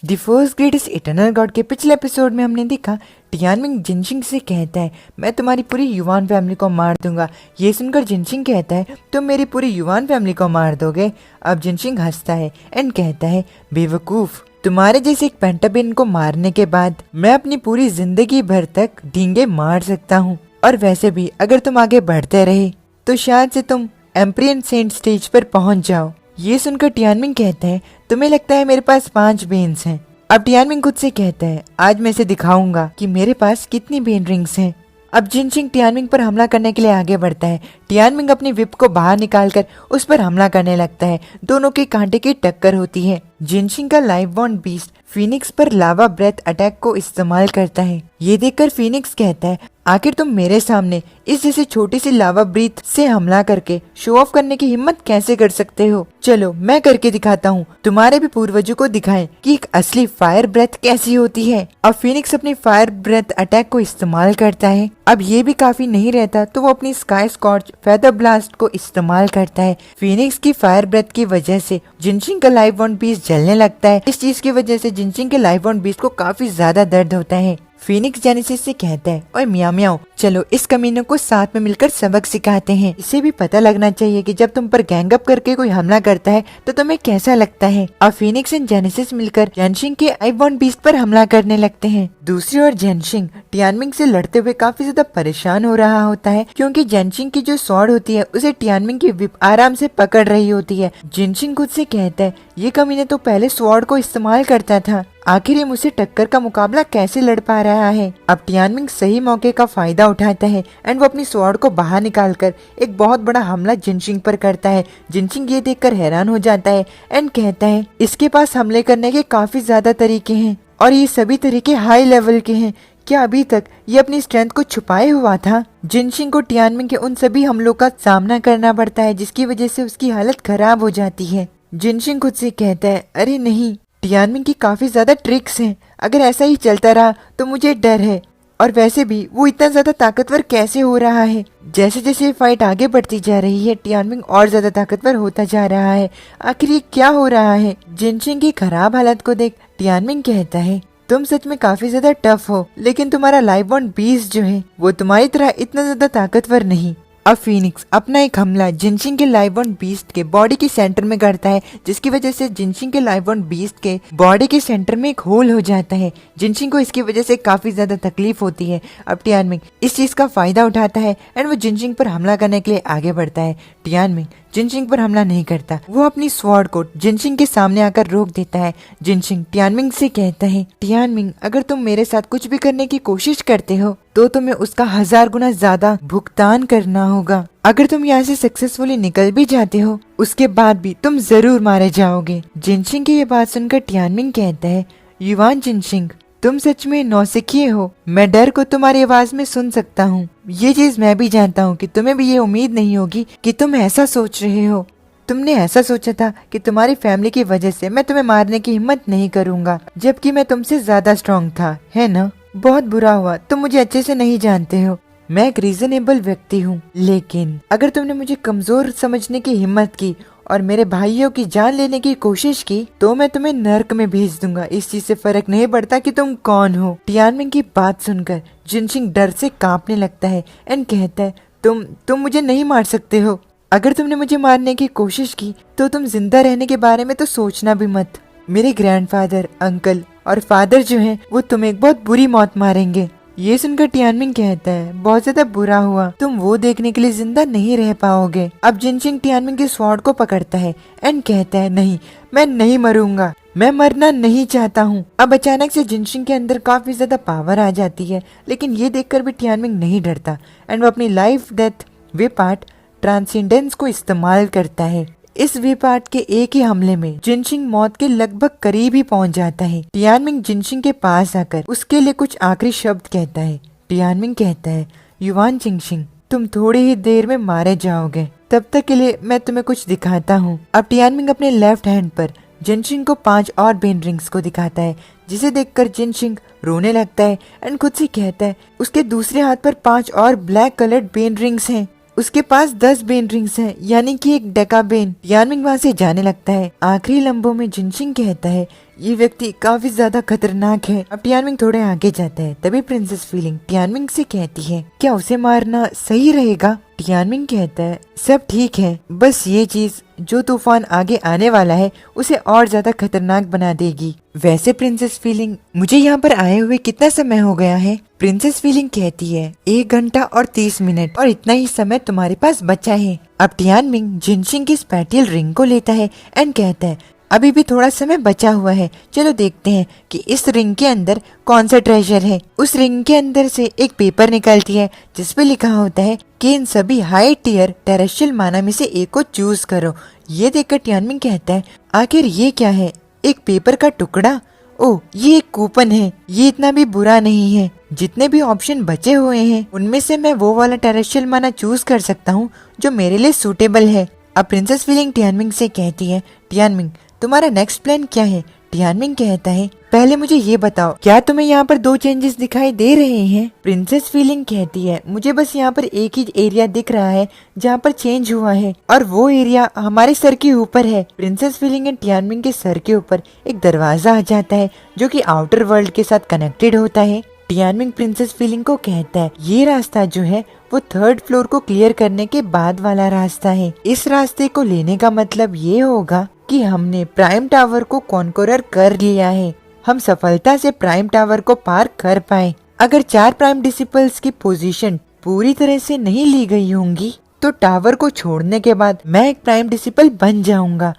The first greatest eternal God के पिछले episode में हमने देखा टियानमिंग जिनशिंग से कहता है मैं तुम्हारी पूरी युवान फैमिली को मार दूंगा। ये सुनकर जिनशिंग कहता है तुम मेरी पूरी युवान फैमिली को मार दोगे। अब जिनशिंग हंसता है एंड कहता है बेवकूफ, तुम्हारे जैसे एक पेंटाबिन को मारने के बाद मैं अपनी पूरी जिंदगी भर तक ढींगे मार सकता हूँ। और वैसे भी अगर तुम आगे बढ़ते रहे तो शायद से तुम एम्प्रियन सेंट स्टेज पर पहुंच जाओ। ये सुनकर टियानमिंग कहता है तुम्हें लगता है मेरे पास 5 बेन्स हैं। अब टियानमिंग खुद से कहता है आज मैं इसे दिखाऊंगा कि मेरे पास कितनी बेन रिंग्स हैं। अब जिनशिंग टियानमिंग पर हमला करने के लिए आगे बढ़ता है। टियानमिंग अपनी विप को बाहर निकालकर उस पर हमला करने लगता है। दोनों के कांटे की टक्कर होती है। जिनशिंग का लाइव बॉर्न बीस्ट फीनिक्स पर लावा ब्रेथ अटैक को इस्तेमाल करता है। ये देखकर फीनिक्स कहता है आखिर तुम मेरे सामने इस जैसे छोटी सी लावा ब्रीथ से हमला करके शो ऑफ करने की हिम्मत कैसे कर सकते हो। चलो मैं करके दिखाता हूँ, तुम्हारे भी पूर्वजों को दिखाएं कि एक असली फायर ब्रेथ कैसी होती है। अब फीनिक्स अपनी फायर ब्रेथ अटैक को इस्तेमाल करता है। अब ये भी काफी नहीं रहता तो वो अपनी स्काई स्कॉर्च फेदर ब्लास्ट को इस्तेमाल करता है। फीनिक्स की फायर ब्रेथ की वजह से जिनशिंग का लाइव बॉर्न बीस्ट जलने लगता है। इस चीज की वजह से जिनशिंग के लाइव बॉर्न बीस्ट को काफी ज्यादा दर्द होता है। फीनिक्स जेनेसिस से कहता है ओए मियाँ मियाँ, चलो इस कमीनों को साथ में मिलकर सबक सिखाते हैं। इसे भी पता लगना चाहिए कि जब तुम पर गैंग अप करके कोई हमला करता है तो तुम्हें कैसा लगता है। अब फीनिक्स एंड जेनेसिस मिलकर जेनशिंग के आइवॉन बीस्ट पर हमला करने लगते हैं। दूसरी ओर जेनशिंग टियानमिंग से लड़ते हुए काफी ज्यादा परेशान हो रहा होता है क्योंकि जेनशिंग की जो स्वॉर्ड होती है उसे टियानमिंग की विप आराम से पकड़ रही होती है। जेनशिंग खुद से कहता है ये कमीने तो पहले स्वॉर्ड को इस्तेमाल करता था, आखिर ये मुझसे टक्कर का मुकाबला कैसे लड़ पा रहा है। अब टियानमिंग सही मौके का फायदा उठाता है एंड वो अपनी स्वॉर्ड को बाहर निकालकर एक बहुत बड़ा हमला जिनशिंग पर करता है। जिनशिंग ये देखकर हैरान हो जाता है एंड कहता है इसके पास हमले करने के काफी ज्यादा तरीके हैं और ये सभी तरीके हाई लेवल के हैं। क्या अभी तक ये अपनी स्ट्रेंथ को छुपाए हुआ था। जिनशिंग को टियानमिंग के उन सभी हमलों का सामना करना पड़ता है जिसकी वजह से उसकी हालत खराब हो जाती है। जिनशिंग खुद से कहता है अरे नहीं, टियानमिंग की काफी ज्यादा ट्रिक्स हैं, अगर ऐसा ही चलता रहा तो मुझे डर है। और वैसे भी वो इतना ज्यादा ताकतवर कैसे हो रहा है। जैसे जैसे फाइट आगे बढ़ती जा रही है टियानमिंग और ज्यादा ताकतवर होता जा रहा है। आखिर ये क्या हो रहा है। जिनशिंग की खराब हालत को देख टियानमिंग कहता है तुम सच में काफी ज्यादा टफ हो, लेकिन तुम्हारा लाइव बॉर्न बीस्ट जो है वो तुम्हारी तरह इतना ज्यादा ताकतवर नहीं। अब फीनिक्स अपना एक हमला जिनशिंग के लाइव बॉर्न बीस्ट के बॉडी के सेंटर में करता है जिसकी वजह से जिनशिंग के लाइव बॉर्न बीस्ट के बॉडी के सेंटर में एक होल हो जाता है। जिनशिंग को इसकी वजह से काफी ज्यादा तकलीफ होती है। अब टियानमिंग इस चीज का फायदा उठाता है एंड वो जिनशिंग पर हमला करने के लिए आगे बढ़ता है। टियानमिंग जिनशिंग पर हमला नहीं करता, वो अपनी स्वॉर्ड को जिनशिंग के सामने आकर रोक देता है। जिनशिंग टियानमिंग से कहता है टियानमिंग अगर तुम मेरे साथ कुछ भी करने की कोशिश करते हो तो तुम्हें उसका 1000 गुना ज्यादा भुगतान करना होगा। अगर तुम यहाँ से सक्सेसफुली निकल भी जाते हो उसके बाद भी तुम जरूर मारे जाओगे। जिनशिंग की ये बात सुनकर टियानमिंग कहता है युवान जिनशिंग, तुम सच में नौसिखिए हो। मैं डर को तुम्हारी आवाज में सुन सकता हूँ। ये चीज मैं भी जानता हूँ कि तुम्हें भी ये उम्मीद नहीं होगी कि तुम ऐसा सोच रहे हो। तुमने ऐसा सोचा था कि तुम्हारी फैमिली की वजह से मैं तुम्हें मारने की हिम्मत नहीं करूँगा, जबकि मैं तुमसे ज्यादा स्ट्रॉन्ग था, है ना। बहुत बुरा हुआ, तुम मुझे अच्छे से नहीं जानते हो। मैं एक रीजनेबल व्यक्ति हूँ, लेकिन अगर तुमने मुझे कमजोर समझने की हिम्मत की और मेरे भाइयों की जान लेने की कोशिश की तो मैं तुम्हें नर्क में भेज दूंगा। इस चीज से फर्क नहीं पड़ता कि तुम कौन हो। टियानमिंग की बात सुनकर जिनशिंग डर से कांपने लगता है एंड कहता है तुम मुझे नहीं मार सकते हो। अगर तुमने मुझे मारने की कोशिश की तो तुम जिंदा रहने के बारे में तो सोचना भी मत। मेरे ग्रैंडफादर, अंकल और फादर जो हैं वो तुम्हें एक बहुत बुरी मौत मारेंगे। ये सुनकर टियानमिंग कहता है बहुत ज्यादा बुरा हुआ, तुम वो देखने के लिए जिंदा नहीं रह पाओगे। अब जिनशिंग टियानमिंग के स्वॉर्ड को पकड़ता है एंड कहता है नहीं, मैं नहीं मरूंगा, मैं मरना नहीं चाहता हूँ। अब अचानक से जिनशिंग के अंदर काफी ज्यादा पावर आ जाती है, लेकिन ये देखकर भी टियानमिंग नहीं डरता एंड वो अपनी लाइफ डेथ वे पार्ट ट्रांसेंडेंस को इस्तेमाल करता है। इस वे पार्ट के एक ही हमले में जिनशिंग मौत के लगभग करीब ही पहुंच जाता है। टियानमिंग जिनशिंग के पास आकर उसके लिए कुछ आखिरी शब्द कहता है। टियानमिंग कहता है युवान जिनशिंग, तुम थोड़ी ही देर में मारे जाओगे, तब तक के लिए मैं तुम्हें कुछ दिखाता हूँ। अब टियानमिंग अपने लेफ्ट हैंड पर जिनशिंग को 5 और बेन रिंग्स को दिखाता है, जिसे देखकर जिनशिंग रोने लगता है एंड खुद से कहता है उसके दूसरे हाथ पर 5 और ब्लैक कलर्ड बेन रिंग्स हैं। उसके पास 10 बेन रिंग्स हैं, यानी कि एक डेका बेन। टियानमिंग वहाँ से जाने लगता है। आखिरी लम्बों में जिनशिंग कहता है ये व्यक्ति काफी ज्यादा खतरनाक है। अब टियानमिंग थोड़े आगे जाता है, तभी प्रिंसेस फीलिंग टियानमिंग से कहती है क्या उसे मारना सही रहेगा। टियानमिंग कहता है सब ठीक है, बस ये चीज जो तूफान आगे आने वाला है उसे और ज्यादा खतरनाक बना देगी। वैसे प्रिंसेस फीलिंग मुझे यहाँ पर आए हुए कितना समय हो गया है। प्रिंसेस फीलिंग कहती है 1 घंटा और 30 मिनट और इतना ही समय तुम्हारे पास बचा है। अब टियानमिंग जिनशिंग की स्पेटियल रिंग को लेता है एंड कहता है अभी भी थोड़ा समय बचा हुआ है, चलो देखते हैं कि इस रिंग के अंदर कौन सा ट्रेजर है। उस रिंग के अंदर से एक पेपर निकलती है जिसपे लिखा होता है कि इन सभी हाई टियर टेरेस्ट्रियल माना में से एक को चूज करो। ये देखकर टियानमिंग कहता है आखिर ये क्या है, एक पेपर का टुकड़ा। ओह ये एक कूपन है, ये इतना भी बुरा नहीं है। जितने भी ऑप्शन बचे हुए हैं उनमें से मैं वो वाला टेरेस्ट्रियल माना चूज कर सकता हूँ जो मेरे लिए सूटेबल है। अब प्रिंसेस फीलिंग टियानमिंग से कहती है टियानमिंग तुम्हारा नेक्स्ट प्लान क्या है। टियानमिंग कहता है पहले मुझे ये बताओ क्या तुम्हें यहाँ पर 2 चेंजेस दिखाई दे रहे हैं। प्रिंसेस फीलिंग कहती है मुझे बस यहाँ पर एक ही एरिया दिख रहा है जहाँ पर चेंज हुआ है और वो एरिया हमारे सर के ऊपर है। प्रिंसेस फीलिंग एंड टियानमिंग के सर के ऊपर एक दरवाजा आ जाता है जो कि आउटर वर्ल्ड के साथ कनेक्टेड होता है। टियानमिंग प्रिंसेस फीलिंग को कहता है ये रास्ता जो है वो 3rd फ्लोर को क्लियर करने के बाद वाला रास्ता है। इस रास्ते को लेने का मतलब ये होगा कि हमने प्राइम टावर को कॉन्कोरर कर लिया है, हम सफलता से प्राइम टावर को पार कर पाए। अगर 4 प्राइम डिसिपल्स की पोजीशन पूरी तरह से नहीं ली गई होंगी तो टावर को छोड़ने के बाद मैं एक प्राइम डिसिपल बन जाऊंगा।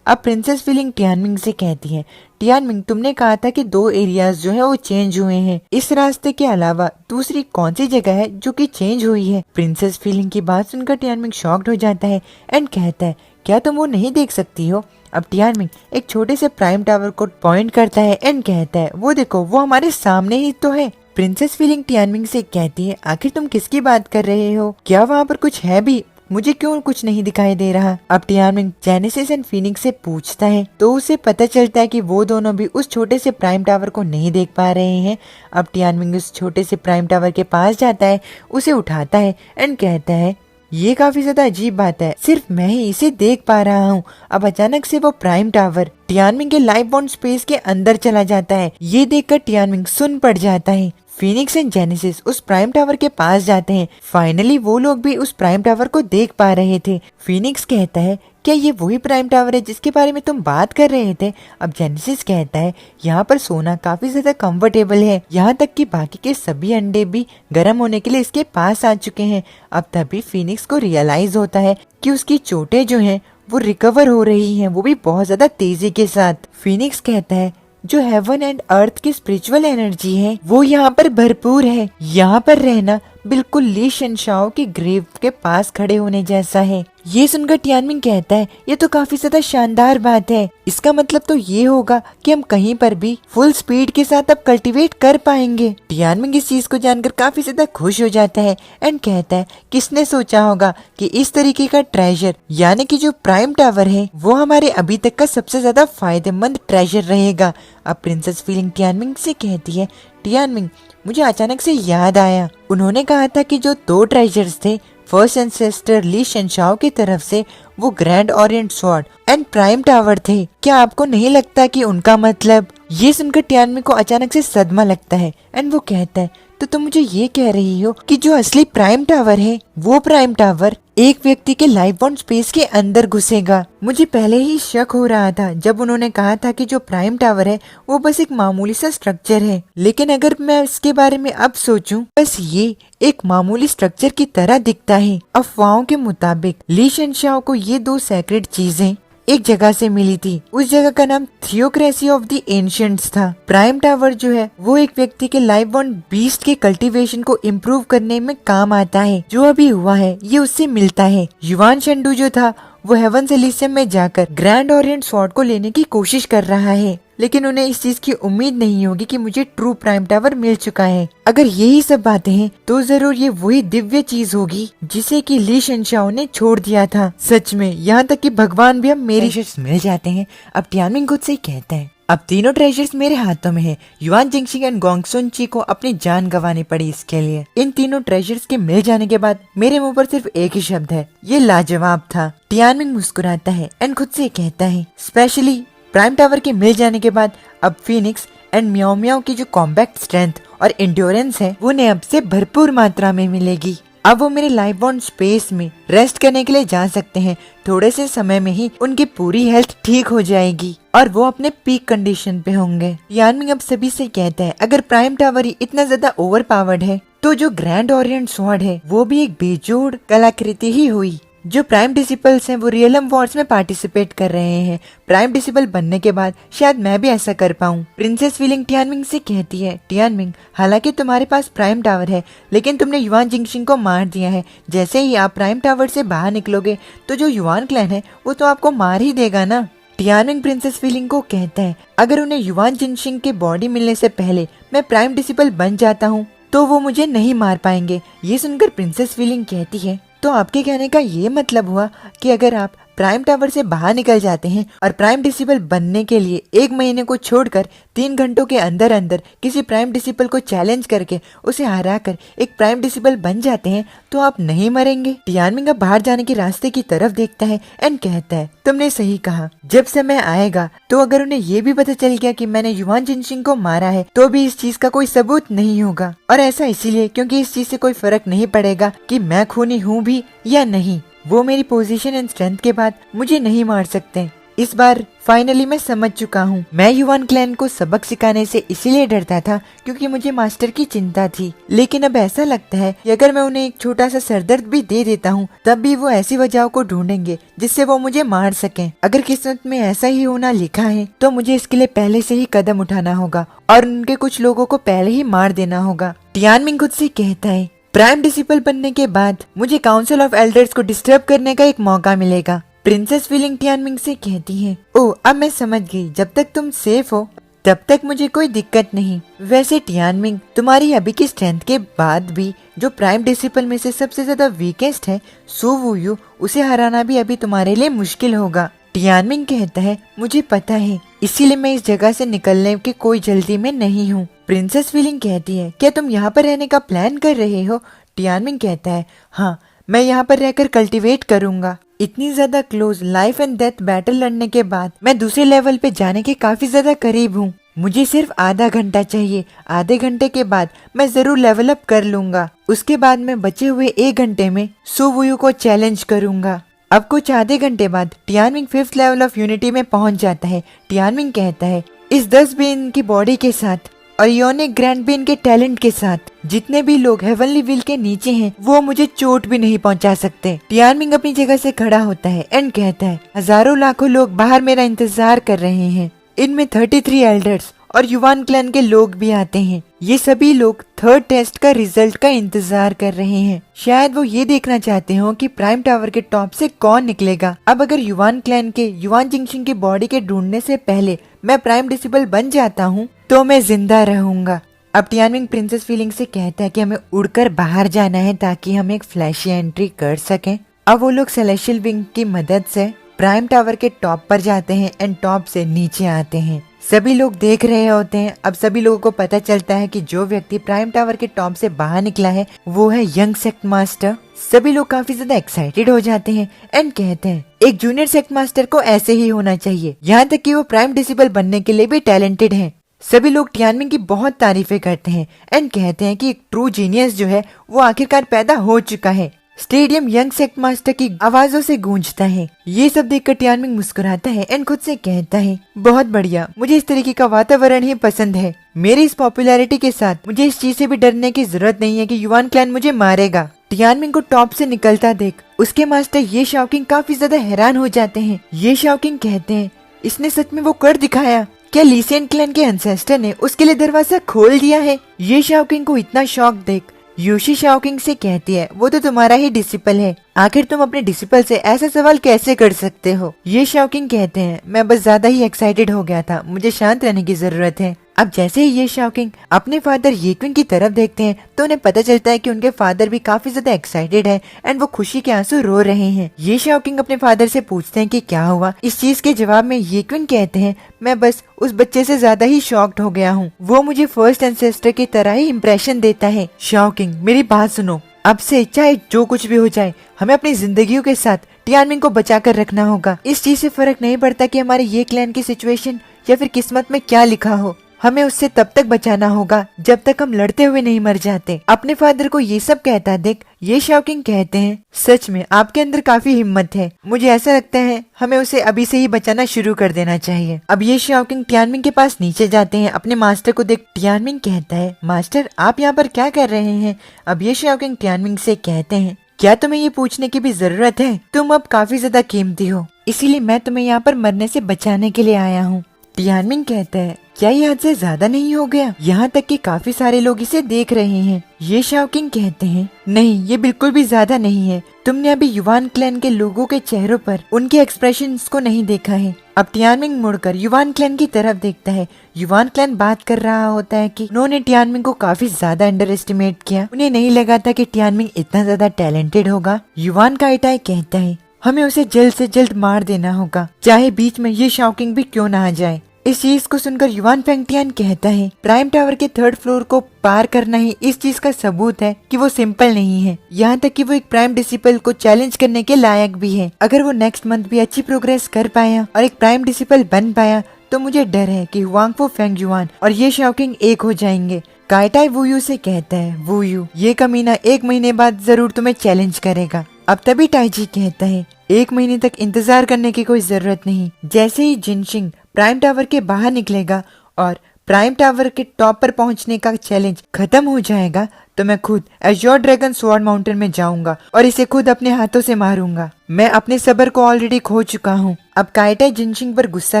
अब प्रिंसेस फीलिंग टियानमिंग से कहती है टियानमिंग तुमने कहा था कि 2 एरियाज जो है वो चेंज हुए हैं, इस रास्ते के अलावा दूसरी कौन सी जगह है जो कि चेंज हुई है। प्रिंसेस फीलिंग की बात सुनकर टियानमिंग शॉक्ड हो जाता है एंड कहता है क्या तुम वो नहीं देख सकती हो। अब टियानमिंग एक छोटे से प्राइम टावर को पॉइंट करता है एंड कहता है वो देखो वो हमारे सामने ही तो है। प्रिंसेस फीलिंग टियानमिंग से कहती है आखिर तुम किसकी बात कर रहे हो, क्या वहाँ पर कुछ है भी, मुझे क्यों कुछ नहीं दिखाई दे रहा। अब टियानमिंग जेनेसिस एंड फीनिक्स से पूछता है तो उसे पता चलता है कि वो दोनों भी उस छोटे से प्राइम टावर को नहीं देख पा रहे हैं। अब टियानमिंग उस छोटे से प्राइम टावर के पास जाता है, उसे उठाता है एंड कहता है ये काफी ज्यादा अजीब बात है, सिर्फ मैं ही इसे देख पा रहा हूँ। अब अचानक से वो प्राइम टावर टियानमिंग के लाइफ बॉन्ड स्पेस के अंदर चला जाता है। ये देखकर टियानमिंग सुन पड़ जाता है। फीनिक्स एंड जेनेसिस उस प्राइम टावर के पास जाते हैं। फाइनली वो लोग भी उस प्राइम टावर को देख पा रहे थे। फीनिक्स कहता है क्या ये वही प्राइम टावर है जिसके बारे में तुम बात कर रहे थे। अब जेनेसिस कहता है यहाँ पर सोना काफी ज्यादा कंफर्टेबल है, यहाँ तक कि बाकी के सभी अंडे भी गर्म होने के लिए इसके पास आ चुके हैं। अब तभी फीनिक्स को रियलाइज होता है कि उसकी चोटें जो हैं वो रिकवर हो रही हैं, वो भी बहुत ज्यादा तेजी के साथ। फीनिक्स कहता है जो हेवन एंड अर्थ की स्पिरिचुअल एनर्जी है वो यहाँ पर भरपूर है, यहाँ पर रहना बिल्कुल ली शेनशाओ के ग्रेव के पास खड़े होने जैसा है। ये सुनकर टियानमिंग कहता है ये तो काफी ज्यादा शानदार बात है, इसका मतलब तो ये होगा कि हम कहीं पर भी फुल स्पीड के साथ अब कल्टीवेट कर पाएंगे। टियानमिंग इस चीज को जानकर काफी ज्यादा खुश हो जाता है एंड कहता है किसने सोचा होगा कि इस तरीके का ट्रेजर यानी कि जो प्राइम टावर है वो हमारे अभी तक का सबसे ज्यादा फायदेमंद ट्रेजर रहेगा। अब प्रिंसेस फीलिंग टियानमिंग से कहती है टियानमिंग मुझे अचानक से याद आया, उन्होंने कहा था कि जो 2 ट्रेजर्स थे फर्स्ट एंसेस्टर ली शेनशाओ की तरफ से वो grand Orient sword and prime tower थे। क्या आपको नहीं लगता कि उनका मतलब। ये सुनकर टियानमिंग को अचानक से सदमा लगता है एंड वो कहता है तो तुम मुझे ये कह रही हो कि जो असली प्राइम टावर है वो प्राइम टावर एक व्यक्ति के लाइफ बॉन्ड स्पेस के अंदर घुसेगा। मुझे पहले ही शक हो रहा था जब उन्होंने कहा था कि जो प्राइम टावर है वो बस एक मामूली सा स्ट्रक्चर है, लेकिन अगर मैं इसके बारे में अब सोचूं बस ये एक मामूली स्ट्रक्चर की तरह दिखता है। अफवाहों के मुताबिक ली शेनशाओ को ये 2 सेक्रेट चीजें एक जगह से मिली थी, उस जगह का नाम थियोक्रेसी ऑफ द एंशिएंट्स था। प्राइम टावर जो है वो एक व्यक्ति के लाइफ बॉन्ड बीस्ट के कल्टीवेशन को इम्प्रूव करने में काम आता है। जो अभी हुआ है ये उससे मिलता है। युवान शेंडू जो था वो हेवंस एलिसियम में जाकर ग्रैंड ओरिएंट स्वॉर्ड को लेने की कोशिश कर रहा है, लेकिन उन्हें इस चीज की उम्मीद नहीं होगी कि मुझे ट्रू प्राइम टावर मिल चुका है। अगर यही सब बातें हैं तो जरूर ये वही दिव्य चीज होगी जिसे कि ली शेनशाओ ने छोड़ दिया था। सच में यहाँ तक कि भगवान भी अब मेरे ट्रेजर्स मिल जाते हैं। अब टियानमिंग खुद से कहता है अब तीनों ट्रेजर्स मेरे हाथों में है। युआन जिंगशिंग एंड गोंगसुन ची को अपनी जान गंवानी पड़ी इसके लिए। इन तीनों ट्रेजर्स के मिल जाने के बाद मेरे मुंह पर सिर्फ एक ही शब्द है, ये लाजवाब था। टियानमिंग मुस्कुराता है एंड खुद से कहता है स्पेशली प्राइम टावर के मिल जाने के बाद अब फीनिक्स एंड म्याओ म्याओ की जो कॉम्पैक्ट स्ट्रेंथ और इंड्योरेंस है वो उन्हें अब से भरपूर मात्रा में मिलेगी। अब वो मेरे लाइफ बॉन्ड स्पेस में रेस्ट करने के लिए जा सकते हैं। थोड़े से समय में ही उनकी पूरी हेल्थ ठीक हो जाएगी और वो अपने पीक कंडीशन पे होंगे। यानमिंग अब सभी से कहता है अगर प्राइम टावर ही इतना ज्यादा ओवर पावर्ड है तो जो ग्रैंड ओरिएंट स्वॉर्ड है वो भी एक बेजोड़ कलाकृति ही हुई। जो प्राइम डिसिपल्स हैं वो रियलम वॉर्स में पार्टिसिपेट कर रहे हैं। प्राइम डिसिपल बनने के बाद शायद मैं भी ऐसा कर पाऊँ। प्रिंसेस विलिंग टियानमिंग से कहती है टियानमिंग हालांकि तुम्हारे पास प्राइम टावर है लेकिन तुमने युआन जिंगशिंग को मार दिया है। जैसे ही आप प्राइम टावर से बाहर निकलोगे तो जो युआन क्लैन है वो तो आपको मार ही देगा ना। टियानमिंग प्रिंसेस विलिंग को कहता है अगर उन्हें युआन जिंगशिंग के बॉडी मिलने से पहले मैं प्राइम डिसिपल बन जाता हूँ तो वो मुझे नहीं मार पाएंगे। ये सुनकर प्रिंसेस विलिंग कहती है तो आपके कहने का ये मतलब हुआ कि अगर आप प्राइम टावर से बाहर निकल जाते हैं और प्राइम डिसिपल बनने के लिए 1 महीने को छोड़कर 3 घंटों के अंदर अंदर किसी प्राइम डिसिपल को चैलेंज करके उसे हराकर एक प्राइम डिसिपल बन जाते हैं तो आप नहीं मरेंगे। टियानमिंग अब बाहर जाने के रास्ते की तरफ देखता है एंड कहता है तुमने सही कहा, जब समय आएगा तो अगर उन्हें ये भी पता चल गया कि मैंने युआन जिनशिंग को मारा है तो भी इस चीज का कोई सबूत नहीं होगा। और ऐसा इसीलिए क्योंकि इस चीज से कोई फर्क नहीं पड़ेगा कि मैं खूनी हूँ भी या नहीं। वो मेरी पोजीशन एंड स्ट्रेंथ के बाद मुझे नहीं मार सकते। इस बार फाइनली मैं समझ चुका हूँ। मैं युआन क्लैन को सबक सिखाने से इसीलिए डरता था क्योंकि मुझे मास्टर की चिंता थी, लेकिन अब ऐसा लगता है कि अगर मैं उन्हें एक छोटा सा सरदर्द भी दे देता हूँ तब भी वो ऐसी वजहों को ढूंढेंगे जिससे वो मुझे मार सकें। अगर किस्मत में ऐसा ही होना लिखा है तो मुझे इसके लिए पहले से ही कदम उठाना होगा और उनके कुछ लोगों को पहले ही मार देना होगा। टियानमिंग खुद से कहता है प्राइम डिसिपल बनने के बाद मुझे काउंसिल ऑफ एल्डर्स को डिस्टर्ब करने का एक मौका मिलेगा। प्रिंसेस विलिंग टियानमिंग से कहती है ओह अब मैं समझ गई, जब तक तुम सेफ हो तब तक मुझे कोई दिक्कत नहीं। वैसे टियानमिंग तुम्हारी अभी की स्ट्रेंथ के बाद भी जो प्राइम डिसिपल में से सबसे ज्यादा वीकेस्ट है सु वुयू, उसे हराना भी अभी तुम्हारे लिए मुश्किल होगा। टियानमिंग कहता है मुझे पता है, इसीलिए मैं इस जगह से निकलने की कोई जल्दी में नहीं हूँ। प्रिंसेस विलिंग कहती है क्या तुम यहाँ पर रहने का प्लान कर रहे हो? टियानमिंग कहता है हाँ, मैं यहाँ पर रहकर कल्टीवेट करूँगा। इतनी ज्यादा close life and death battle लड़ने के बाद मैं दूसरे लेवल पे जाने के काफी ज्यादा करीब हूँ। मुझे सिर्फ आधा घंटा चाहिए। आधे घंटे के बाद मैं जरूर लेवल अप कर लूंगा। उसके बाद मैं बचे हुए 1 घंटे में सु वुयू को चैलेंज करूंगा। अब कुछ आधे घंटे बाद Tianming 5th level of unity में पहुंच जाता है। टियानमिंग कहता है इस 10 बीन की बॉडी के साथ और योनिक ग्रैंड बीन के टैलेंट के साथ जितने भी लोग हेवनली व्हील के नीचे हैं वो मुझे चोट भी नहीं पहुंचा सकते। टियानमिंग अपनी जगह से खड़ा होता है एंड कहता है हजारों लाखों लोग बाहर मेरा इंतजार कर रहे हैं। इनमें 33 एल्डर्स और युआन क्लैन के लोग भी आते हैं। ये सभी लोग 3rd टेस्ट का रिजल्ट का इंतजार कर रहे हैं। शायद वो ये देखना चाहते हो कि प्राइम टावर के टॉप से कौन निकलेगा। अब अगर युआन क्लैन के युआन जिंगशिंग की बॉडी के ढूंढने से पहले मैं प्राइम डिसिपल बन जाता हूँ तो मैं जिंदा रहूंगा। अब टियानमिंग प्रिंसेस विलिंग से कहता है कि हमें उड़कर बाहर जाना है ताकि हम एक फ्लैशी एंट्री कर सकें। अब वो लोग सेलेस्टियल विंग की मदद से प्राइम टावर के टॉप पर जाते हैं एंड टॉप से नीचे आते हैं। सभी लोग देख रहे होते हैं। अब सभी लोगों को पता चलता है कि जो व्यक्ति प्राइम टावर के टॉप से बाहर निकला है वो है यंग सेक्ट मास्टर। सभी लोग काफी ज्यादा एक्साइटेड हो जाते हैं एंड कहते हैं एक जूनियर सेक्ट मास्टर को ऐसे ही होना चाहिए, यहाँ तक कि वो प्राइम डिसिपल बनने के लिए भी टैलेंटेड हैं। सभी लोग टियानमिंग की बहुत तारीफें करते हैं एंड कहते हैं कि एक ट्रू जीनियस जो है वो आखिरकार पैदा हो चुका है। स्टेडियम यंग सेक्ट मास्टर की आवाजों से गूंजता है। ये सब देखकर टियानमिंग मुस्कुराता है एंड खुद से कहता है बहुत बढ़िया, मुझे इस तरीके का वातावरण ही पसंद है। मेरी इस पॉपुलैरिटी के साथ मुझे इस चीज से भी डरने की जरूरत नहीं है कि युआन क्लैन मुझे मारेगा। टियानमिंग को टॉप से निकलता देख उसके मास्टर ये शाओकिंग काफी ज्यादा हैरान हो जाते हैं। ये शाओकिंग कहते हैं इसने सच में वो कर दिखाया। क्या ली सेन क्लैन के एंसेस्टर ने उसके लिए दरवाजा खोल दिया है? ये शाओकिंग को इतना शॉक देख यूशी शाओकिंग से कहती है वो तो तुम्हारा ही डिसिपल है, आखिर तुम अपने डिसिपल से ऐसा सवाल कैसे कर सकते हो? ये शाओकिंग कहते हैं मैं बस ज्यादा ही एक्साइटेड हो गया था, मुझे शांत रहने की जरूरत है। अब जैसे ही ये शाओकिंग अपने फादर येक्विन की तरफ देखते हैं तो उन्हें पता चलता है कि उनके फादर भी काफी ज्यादा एक्साइटेड है एंड वो खुशी के आंसू रो रहे हैं। ये शाओकिंग अपने फादर से पूछते हैं कि क्या हुआ। इस चीज के जवाब में येक्विन कहते हैं मैं बस उस बच्चे से ज्यादा ही शॉक्ड हो गया हूँ, वो मुझे फर्स्ट एंसेस्टर की तरह ही इम्प्रेशन देता है। शाओकिंग मेरी बात सुनो, अब से चाहे जो कुछ भी हो जाए हमें अपनी जिंदगियों के साथ टियानमिंग को बचा कर रखना होगा। इस चीज से फर्क नहीं पड़ता कि हमारे ये क्लैन की सिचुएशन या फिर किस्मत में क्या लिखा हो, हमें उससे तब तक बचाना होगा जब तक हम लड़ते हुए नहीं मर जाते। अपने फादर को ये सब कहता देख ये शाओकिंग कहते हैं, सच में आपके अंदर काफी हिम्मत है। मुझे ऐसा लगता है हमें उसे अभी से ही बचाना शुरू कर देना चाहिए। अब ये शाओकिंग टियानमिंग के पास नीचे जाते हैं। अपने मास्टर को देख टियानमिंग कहता है, मास्टर आप यहाँ पर क्या कर रहे हैं? अब ये शाओकिंग टियानमिंग से कहते हैं, क्या तुम्हें ये पूछने की भी जरूरत है? तुम अब काफी ज्यादा कीमती हो, इसीलिए मैं तुम्हें यहाँ पर मरने से बचाने के लिए आया हूँ। टियानमिंग कहता है, क्या ये हद से ज्यादा नहीं हो गया? यहाँ तक कि काफी सारे लोग इसे देख रहे हैं। ये शाओकिंग कहते हैं, नहीं ये बिल्कुल भी ज्यादा नहीं है। तुमने अभी युवान क्लैन के लोगों के चेहरों पर उनके एक्सप्रेशंस को नहीं देखा है। अब टियानमिंग मुड़कर युवान क्लैन की तरफ देखता है। युवान क्लैन बात कर रहा होता है कि उन्होंने टियानमिंग को काफी ज्यादा अंडर एस्टिमेट किया। उन्हें नहीं लगा था कि टियानमिंग इतना ज्यादा टैलेंटेड होगा। युवान काइटाई कहता है, हमें उसे जल्द से जल्द मार देना होगा, चाहे बीच में ये शाओकिंग भी क्यों ना आ जाए। इस चीज को सुनकर युवान फेंगटियान कहता है, प्राइम टावर के 3rd फ्लोर को पार करना ही इस चीज का सबूत है कि वो सिंपल नहीं है। यहाँ तक कि वो एक प्राइम डिसिपल को चैलेंज करने के लायक भी है। अगर वो नेक्स्ट मंथ भी अच्छी प्रोग्रेस कर पाया और एक प्राइम डिसिपल बन पाया तो मुझे डर है कि हुआंगफो फेंगयुआन और ये शाओकिंग एक हो जाएंगे। काइटाई वुयू से कहता है, वुयू ये कमीना 1 महीने बाद जरूर तुम्हें चैलेंज करेगा। अब तभी टाइजी कहता है, 1 महीने तक इंतजार करने की कोई जरूरत नहीं। जैसे ही जिनशिंग प्राइम टावर के बाहर निकलेगा और प्राइम टावर के टॉप पर पहुंचने का चैलेंज खत्म हो जाएगा तो मैं खुद एज़्योर ड्रैगन स्वॉर्ड माउंटेन में जाऊंगा और इसे खुद अपने हाथों से मारूंगा। मैं अपने सब्र को ऑलरेडी खो चुका हूँ। अब काइटाई जिनशिंग पर गुस्सा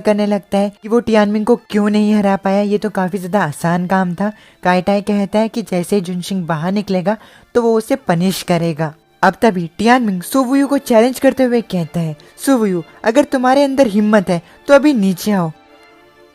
करने लगता है कि वो टियानमिंग को क्यों नहीं हरा पाया, ये तो काफी ज्यादा आसान काम था। काइटाई कहता है कि जैसे ही जिनशिंग बाहर निकलेगा तो वो उसे पनिश करेगा। अब तभी टियानमिंग सुवुयू को चैलेंज करते हुए कहता है, सुवुयू अगर तुम्हारे अंदर हिम्मत है तो अभी नीचे आओ।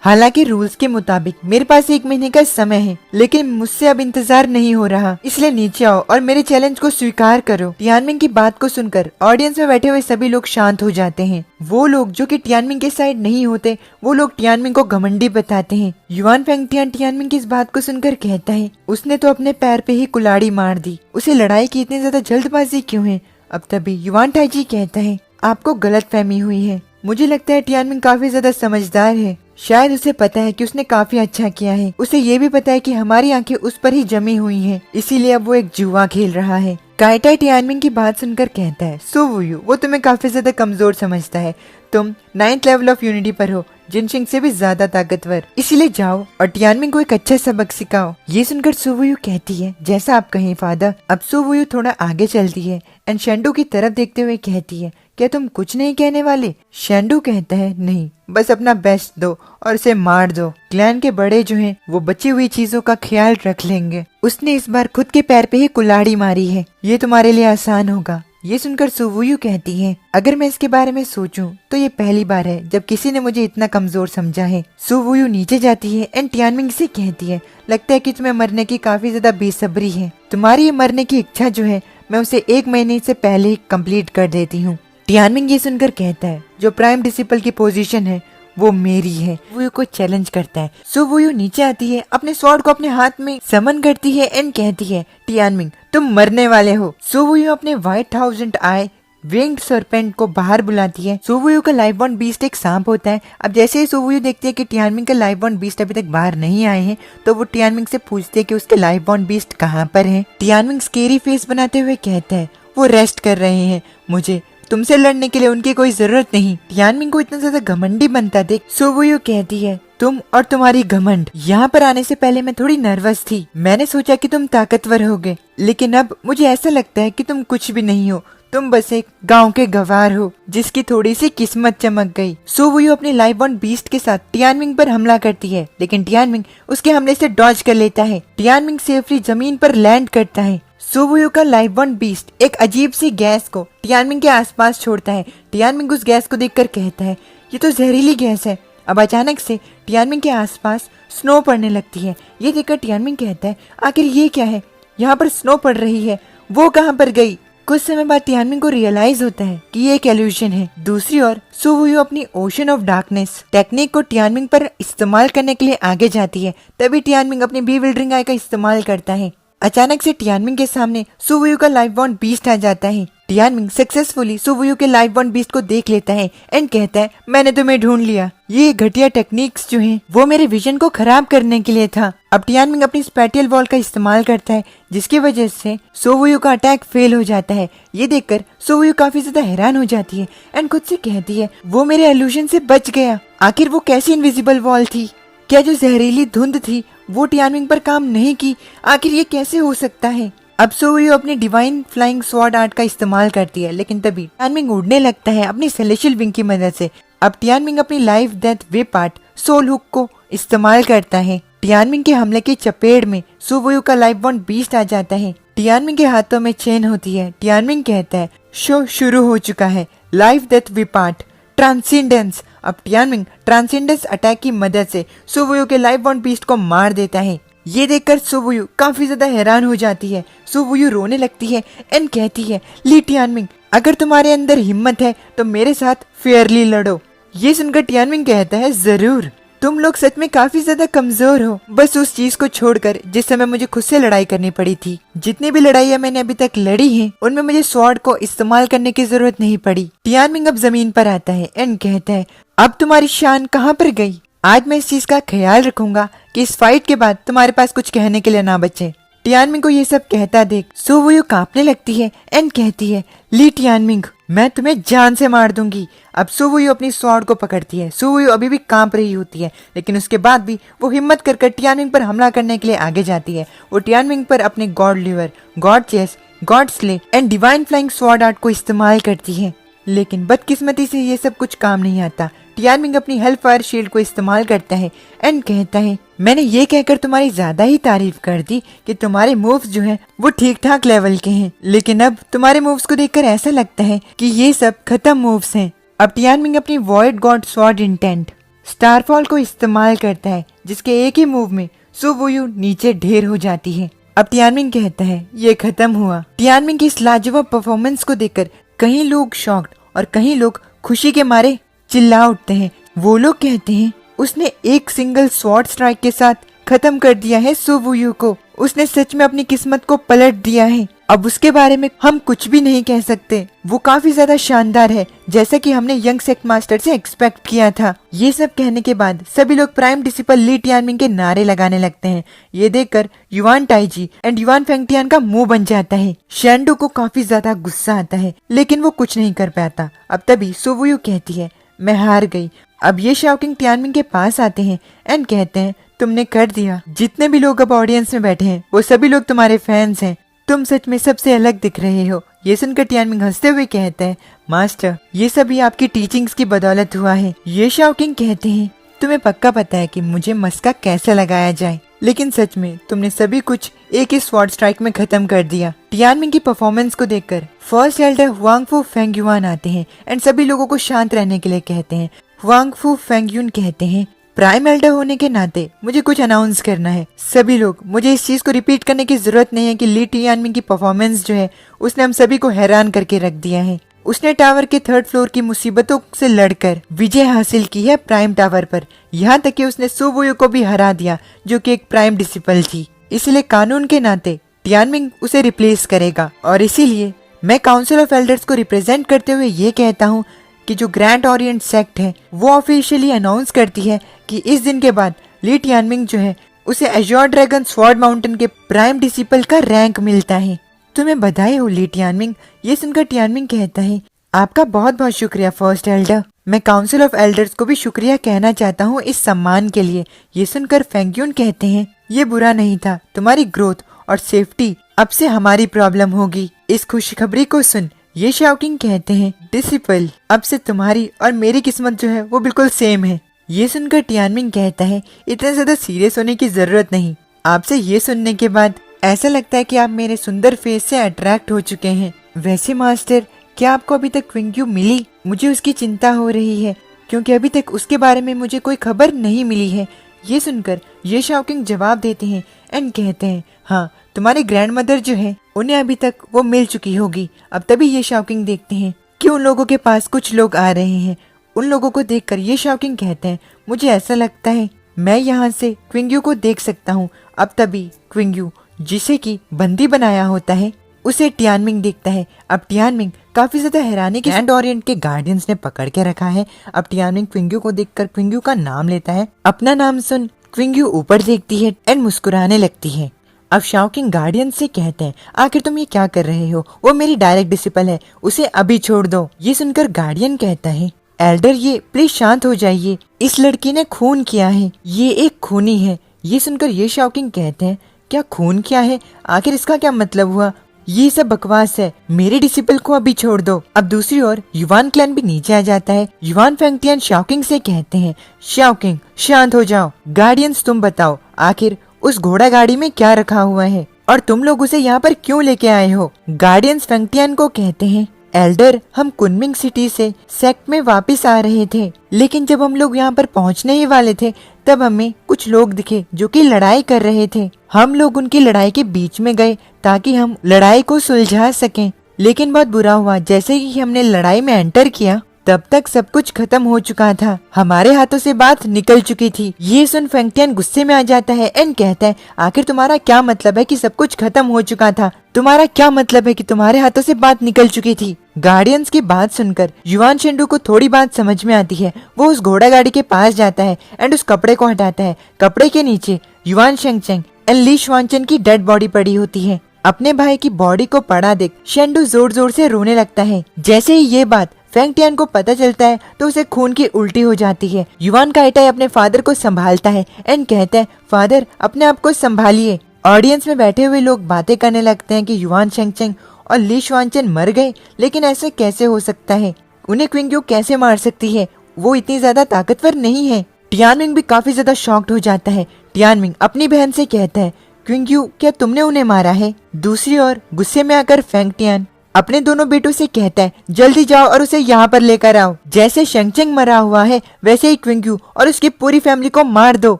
हालांकि रूल्स के मुताबिक मेरे पास 1 महीने का समय है, लेकिन मुझसे अब इंतजार नहीं हो रहा, इसलिए नीचे आओ और मेरे चैलेंज को स्वीकार करो। टियानमिंग की बात को सुनकर ऑडियंस में बैठे हुए सभी लोग शांत हो जाते हैं। वो लोग जो कि टियानमिंग के साइड नहीं होते, वो लोग टियानमिंग को घमंडी बताते हैं। युवान फेंगटियान टियानमिंग की इस बात को सुनकर कहता है, उसने तो अपने पैर पे ही कुल्हाड़ी मार दी, उसे लड़ाई की इतनी ज्यादा जल्दबाजी क्यों है? अब तभी युवान टाइजी कहता है, आपको गलत फहमी हुई है। मुझे लगता है टियानमिंग काफी ज्यादा समझदार है। शायद उसे पता है कि उसने काफी अच्छा किया है। उसे ये भी पता है कि हमारी आंखें उस पर ही जमी हुई हैं, इसीलिए अब वो एक जुआ खेल रहा है। काइटाई टियानमिंग की बात सुनकर कहता है, सुवुयू वो तुम्हें काफी ज्यादा कमजोर समझता है। तुम 9th लेवल ऑफ यूनिटी पर हो, जिनशिंग से भी ज्यादा ताकतवर, इसीलिए जाओ और टियानमिंग को एक अच्छा सबक सिखाओ। ये सुनकर सुवुयू कहती है, जैसा आप कहें फादर। अब सुवुयू थोड़ा आगे चलती है एंड शेंडू की तरफ देखते हुए कहती है, क्या तुम कुछ नहीं कहने वाले? शेंडू कहता है, नहीं, बस अपना बेस्ट दो और उसे मार दो। क्लैन के बड़े जो हैं वो बची हुई चीजों का ख्याल रख लेंगे। उसने इस बार खुद के पैर पे ही कुल्हाड़ी मारी है, ये तुम्हारे लिए आसान होगा। ये सुनकर सुवुयू कहती है, अगर मैं इसके बारे में सोचूं तो ये पहली बार है जब किसी ने मुझे इतना कमजोर समझा है। सुवुयू नीचे जाती है एंड टियानमिंग से कहती है, लगता है कि तुम्हें मरने की काफी ज्यादा बेसब्री है। तुम्हारी ये मरने की इच्छा जो है मैं उसे 1 महीने से पहले ही कंप्लीट कर देती हूँ। टियानमिंग ये सुनकर कहता है, जो प्राइम डिसिपल की पोजीशन है वो मेरी है। वुयू को चैलेंज करता है। सुवुयू नीचे आती है, अपने स्वॉर्ड को अपने हाथ में समन करती है एंड कहती है, टियानमिंग तुम मरने वाले हो। सुवुयू अपने व्हाइट 1000 आई विंग्ड सरपेंट को बाहर बुलाती है। सुवुयू का लाइफ बॉन्ड बीस्ट एक सांप होता है। अब जैसे ही सुवुयू देखती है कि टियानमिंग का लाइफ बॉन्ड बीस्ट अभी तक बाहर नहीं आए हैं, तो वो टियानमिंग से पूछती है कि उसके लाइफ बॉन्ड बीस्ट कहाँ पर है। टियानमिंग स्केरी फेस बनाते हुए कहता है, वो रेस्ट कर रहे हैं, मुझे तुमसे लड़ने के लिए उनकी कोई जरूरत नहीं। टियानमिंग को इतना ज्यादा घमंडी बनता देख सुवुयू कहती है, तुम और तुम्हारी घमंड। यहाँ पर आने से पहले मैं थोड़ी नर्वस थी, मैंने सोचा कि तुम ताकतवर होगे, लेकिन अब मुझे ऐसा लगता है कि तुम कुछ भी नहीं हो, तुम बस एक गांव के गवार हो जिसकी थोड़ी सी किस्मत चमक गई। सुवुयू अपने लाइफ बॉन्ड बीस्ट के साथ टियानमिंग पर हमला करती है, लेकिन टियानमिंग उसके हमले से डॉज कर लेता है। टियानमिंग सेफली जमीन पर लैंड करता है। सुवुयू का लाइफ बॉन्ड बीस्ट एक अजीब सी गैस को टियानमिंग के आसपास छोड़ता है। टियानमिंग उस गैस को देखकर कहता है, ये तो जहरीली गैस है। अब अचानक से टियानमिंग के आसपास स्नो पड़ने लगती है। ये देखकर टियानमिंग कहता है, आखिर ये क्या है, यहाँ पर स्नो पड़ रही है, वो कहाँ पर गई? कुछ समय बाद टियानमिंग को रियलाइज होता है कि ये एक इल्यूजन है। दूसरी ओर सुवुयू अपनी ओशन ऑफ डार्कनेस टेक्निक को टियानमिंग पर इस्तेमाल करने के लिए आगे जाती है। तभी टियानमिंग अपनी बी विल्डरिंग आई का इस्तेमाल करता है। अचानक से टियानमिंग के सामने सुवुयू का लाइफ बॉन्ड बीस्ट आ जाता है। टियानमिंग सक्सेसफुली सुवुयू के लाइफ बॉन्ड बीस्ट को देख लेता है एंड कहता है मैंने तुम्हें ढूंढ लिया। ये घटिया टेक्निक्स जो हैं वो मेरे विजन को खराब करने के लिए था। अब टियानमिंग अपनी स्पैटियल वॉल का इस्तेमाल करता है जिसकी वजह से सुवुयू का अटैक फेल हो जाता है। ये देखकर सुवुयू काफी ज्यादा हैरान हो जाती है एंड खुद से कहती है वो मेरे इल्यूजन से बच गया। आखिर वो कैसी इनविजिबल वॉल थी? क्या जो जहरीली धुंध थी वो टियानमिंग पर काम नहीं की? आखिर ये कैसे हो सकता है? अब सुवुयू अपनी डिवाइन फ्लाइंग स्वॉर्ड आर्ट का इस्तेमाल करती है लेकिन तभी टियानमिंग उड़ने लगता है अपनी सेलेशियल विंग की मदद से। अब टियानमिंग अपनी life death web art soul hook को इस्तेमाल करता है। टियानमिंग के हमले की चपेट में सुवुयू का लाइफ बॉन्ड बीस्ट आ जाता है। टियानमिंग के हाथों में चेन होती है। टियानमिंग कहता है शो शुरू हो चुका है, life death web art transcendence. अब टियानमिंग ट्रांसेंडेंस अटैक की मदद से सुवुयू के लाइफ बॉन्ड बीस्ट को मार देता है। ये देखकर सुवुयू काफी ज्यादा हैरान हो जाती है। सुवुयू रोने लगती है एंड कहती है ली टियानमिंग, अगर तुम्हारे अंदर हिम्मत है तो मेरे साथ फेयरली लड़ो। ये सुनकर टियानमिंग कहता है जरूर, तुम लोग सच में काफी ज्यादा कमजोर हो। बस उस चीज को छोड़कर जिस समय मुझे खुद से लड़ाई करनी पड़ी थी। जितनी भी लड़ाइयाँ मैंने अभी तक लड़ी हैं उनमें मुझे स्वॉर्ड को इस्तेमाल करने की जरूरत नहीं पड़ी। टियानमिंग अब जमीन पर आता है एंड कहता है अब तुम्हारी शान कहाँ पर गई? आज मैं इस चीज का ख्याल रखूंगा कि इस फाइट के बाद तुम्हारे पास कुछ कहने के लिए ना बचे। टियानमिंग को ये सब कहता देख सुवुयू कांपने लगती है एंड कहती है ली टियानमिंग, मैं तुम्हें जान से मार दूंगी। अब सुवुयू अपनी स्वॉर्ड को पकड़ती है। सुवुयू अभी भी कांप रही होती है लेकिन उसके बाद भी वो हिम्मत कर टियानमिंग पर हमला करने के लिए आगे जाती है। वो टियानमिंग पर अपने god liver, god chase, god slay and divine flying sword art को इस्तेमाल करती है लेकिन बदकिस्मती से ये सब कुछ काम नहीं आता। टियानमिंग अपनी हेल्फायर शील्ड को इस्तेमाल करता है एंड कहता है मैंने ये कहकर तुम्हारी ज्यादा ही तारीफ कर दी कि तुम्हारे मूव्स जो हैं वो ठीक ठाक लेवल के हैं, लेकिन अब तुम्हारे मूव्स को देखकर ऐसा लगता है कि ये सब खत्म मूव्स हैं। अब टियानमिंग अपनी void God sword intent Starfall को इस्तेमाल करता है जिसके एक ही मूव में सुवुयू नीचे ढेर हो जाती है। अब टियानमिंग कहता है ये खत्म हुआ। टियानमिंग की इस लाजवाब परफॉर्मेंस को देखकर कहीं लोग शॉक्ड और कहीं लोग खुशी के मारे चिल्ला उठते हैं। वो लोग कहते हैं उसने एक सिंगल स्वॉर्ड स्ट्राइक के साथ खत्म कर दिया है सुवुयू को। उसने सच में अपनी किस्मत को पलट दिया है। अब उसके बारे में हम कुछ भी नहीं कह सकते। वो काफी ज्यादा शानदार है जैसा कि हमने यंग सेक्ट मास्टर से एक्सपेक्ट किया था। ये सब कहने के बाद सभी लोग प्राइम डिसिपल ली टियानमिंग के नारे लगाने लगते हैं। ये देखकर युवान टाइजी एंड युवान फेंगटियान का मुंह बन जाता है। शेंडू को काफी ज्यादा गुस्सा आता है लेकिन वो कुछ नहीं कर पाता। अब तभी सुवुयू कहती है मैं हार गई। अब ये शाओकिंग टियानमिंग के पास आते हैं एंड कहते हैं तुमने कर दिया। जितने भी लोग अब ऑडियंस में बैठे हैं वो सभी लोग तुम्हारे फैंस हैं। तुम सच में सबसे अलग दिख रहे हो। ये सुनकर टियानमिंग हंसते हुए कहते हैं मास्टर ये सभी आपकी टीचिंग्स की बदौलत हुआ है। ये शाओकिंग कहते हैं तुम्हें पक्का पता है कि मुझे मस्का कैसे लगाया जाए, लेकिन सच में तुमने सभी कुछ एक ही स्वॉर्ड स्ट्राइक में खत्म कर दिया। टियानमिंग की परफॉर्मेंस को देखकर फर्स्ट एल्डर हुआंगफू फेंगयुआन आते हैं एंड सभी लोगों को शांत रहने के लिए कहते हैं। हुआंगफू फेंगयुन कहते हैं प्राइम एल्डर होने के नाते मुझे कुछ अनाउंस करना है। सभी लोग, मुझे इस चीज को रिपीट करने की जरूरत नहीं है कि ली टियानमिंग की परफॉर्मेंस जो है उसने हम सभी को हैरान करके रख दिया है। उसने टावर के 3rd फ्लोर की मुसीबतों से लड़कर विजय हासिल की है प्राइम टावर पर। यहाँ तक कि उसने सुवुयू को भी हरा दिया जो कि एक प्राइम डिसिपल थी। इसलिए कानून के नाते टियानमिंग उसे रिप्लेस करेगा और इसीलिए मैं काउंसिल ऑफ एल्डर्स को रिप्रेजेंट करते हुए ये कहता हूँ कि जो ग्रैंड ओरिएंट सेक्ट है वो ऑफिशियली अनाउंस करती है कि इस दिन के बाद ली टियानमिंग जो है उसे एज़्योर ड्रैगन स्वॉर्ड माउंटेन के प्राइम डिसिपल का रैंक मिलता है। तुम्हें बधाई हो ली टियानमिंग। ये सुनकर टियानमिंग कहता है आपका बहुत बहुत शुक्रिया फर्स्ट एल्डर। मैं काउंसिल ऑफ एल्डर्स को भी शुक्रिया कहना चाहता हूँ इस सम्मान के लिए। ये सुनकर फेंगयुन कहते हैं ये बुरा नहीं था, तुम्हारी ग्रोथ और सेफ्टी अब से हमारी प्रॉब्लम होगी। इस खुशखबरी को सुन ये शाओकिंग कहते हैं डिसिपल अब से तुम्हारी और मेरी किस्मत जो है वो बिल्कुल सेम है। ये सुनकर टियानमिंग कहता है इतने ज्यादा सीरियस होने की जरूरत नहीं। आपसे ये सुनने के बाद ऐसा लगता है कि आप मेरे सुंदर फेस से अट्रैक्ट हो चुके हैं। वैसे मास्टर क्या आपको अभी तक क्विंग्यू मिली? मुझे उसकी चिंता हो रही है क्योंकि अभी तक उसके बारे में मुझे कोई खबर नहीं मिली है। ये सुनकर ये शाओकिंग जवाब देते हैं एंड कहते हैं हाँ तुम्हारे ग्रैंड मदर जो है उन्हें अभी तक वो मिल चुकी होगी। अब तभी ये शाओकिंग देखते हैं कि उन लोगों के पास कुछ लोग आ रहे हैं। उन लोगों को देखकर ये शाओकिंग कहते हैं मुझे ऐसा लगता है मैं यहाँ से क्विंग्यू को देख सकता हूँ। अब तभी क्विंग्यू जिसे कि बंदी बनाया होता है, उसे टियानमिंग देखता है। अब टियानमिंग काफी ज्यादा हैरानी के ग्रैंड ओरिएंट के गार्डियंस ने पकड़ के रखा है। अब टियानमिंग क्विंग्यू को देखकर क्विंग्यू का नाम लेता है। अपना नाम सुन क्विंग्यू ऊपर देखती है एंड मुस्कुराने लगती है। अब शाओकिंग गार्डियन से कहते हैं, आखिर तुम ये क्या कर रहे हो? वो मेरी डायरेक्ट डिसिपल है, उसे अभी छोड़ दो। ये सुनकर गार्डियन कहता है, एल्डर ये प्लीज शांत हो जाइए, इस लड़की ने खून किया है, ये एक खूनी है। ये सुनकर ये शाओकिंग कहते हैं, क्या खून किया है? आखिर इसका क्या मतलब हुआ? ये सब बकवास है, मेरे डिसिपल को अभी छोड़ दो। अब दूसरी ओर युवान क्लैन भी नीचे आ जाता है। युवान फेंगटियन शाओकिंग से कहते हैं, शाओकिंग शांत हो जाओ। गार्डियंस तुम बताओ, आखिर उस घोड़ा गाड़ी में क्या रखा हुआ है और तुम लोग उसे यहाँ पर क्यों लेके आए हो? गार्डियंस फेंगटियन को कहते हैं, एल्डर हम कुनमिंग सिटी से सेक्ट में वापस आ रहे थे, लेकिन जब हम लोग यहाँ पर पहुँचने ही वाले थे तब हमें कुछ लोग दिखे जो कि लड़ाई कर रहे थे। हम लोग उनकी लड़ाई के बीच में गए ताकि हम लड़ाई को सुलझा सकें, लेकिन बहुत बुरा हुआ, जैसे ही हमने लड़ाई में एंटर किया तब तक सब कुछ खत्म हो चुका था, हमारे हाथों से बात निकल चुकी थी। ये सुन फेंगटियन गुस्से में आ जाता है एंड कहता है, आखिर तुम्हारा क्या मतलब है कि सब कुछ खत्म हो चुका था? तुम्हारा क्या मतलब है कि तुम्हारे हाथों से बात निकल चुकी थी? गार्डियंस की बात सुनकर युवान शेंडू को थोड़ी बात समझ में आती है। वो उस घोड़ा गाड़ी के पास जाता है एंड उस कपड़े को हटाता है। कपड़े के नीचे युवान शेंगचेंग एंड ली शुआनचेन की डेड बॉडी पड़ी होती है। अपने भाई की बॉडी को पड़ा देख शेंडू जोर जोर से रोने लगता है। जैसे ही ये बात फेंगटियन को पता चलता है तो उसे खून की उल्टी हो जाती है। युवान काइटाई अपने फादर को संभालता है एंड कहता है, फादर अपने आप को संभालिए। ऑडियंस में बैठे हुए लोग बातें करने लगते हैं कि युवान शेंगचेंग और ली शुआनचेन मर गए, लेकिन ऐसे कैसे हो सकता है? उन्हें क्विंग्यू कैसे मार सकती है? वो इतनी ज्यादा ताकतवर नहीं है। टियानमिंग भी काफी ज्यादा शॉक्ड हो जाता है। टियानमिंग अपनी बहन से कहता है, क्विंग्यू क्या तुमने उन्हें मारा है? दूसरी ओर गुस्से में आकर फेंगटियन अपने दोनों बेटों से कहता है, जल्दी जाओ और उसे यहाँ पर लेकर आओ। जैसे शेंगचेंग मरा हुआ है वैसे ही क्विंग्यू और उसकी पूरी फैमिली को मार दो।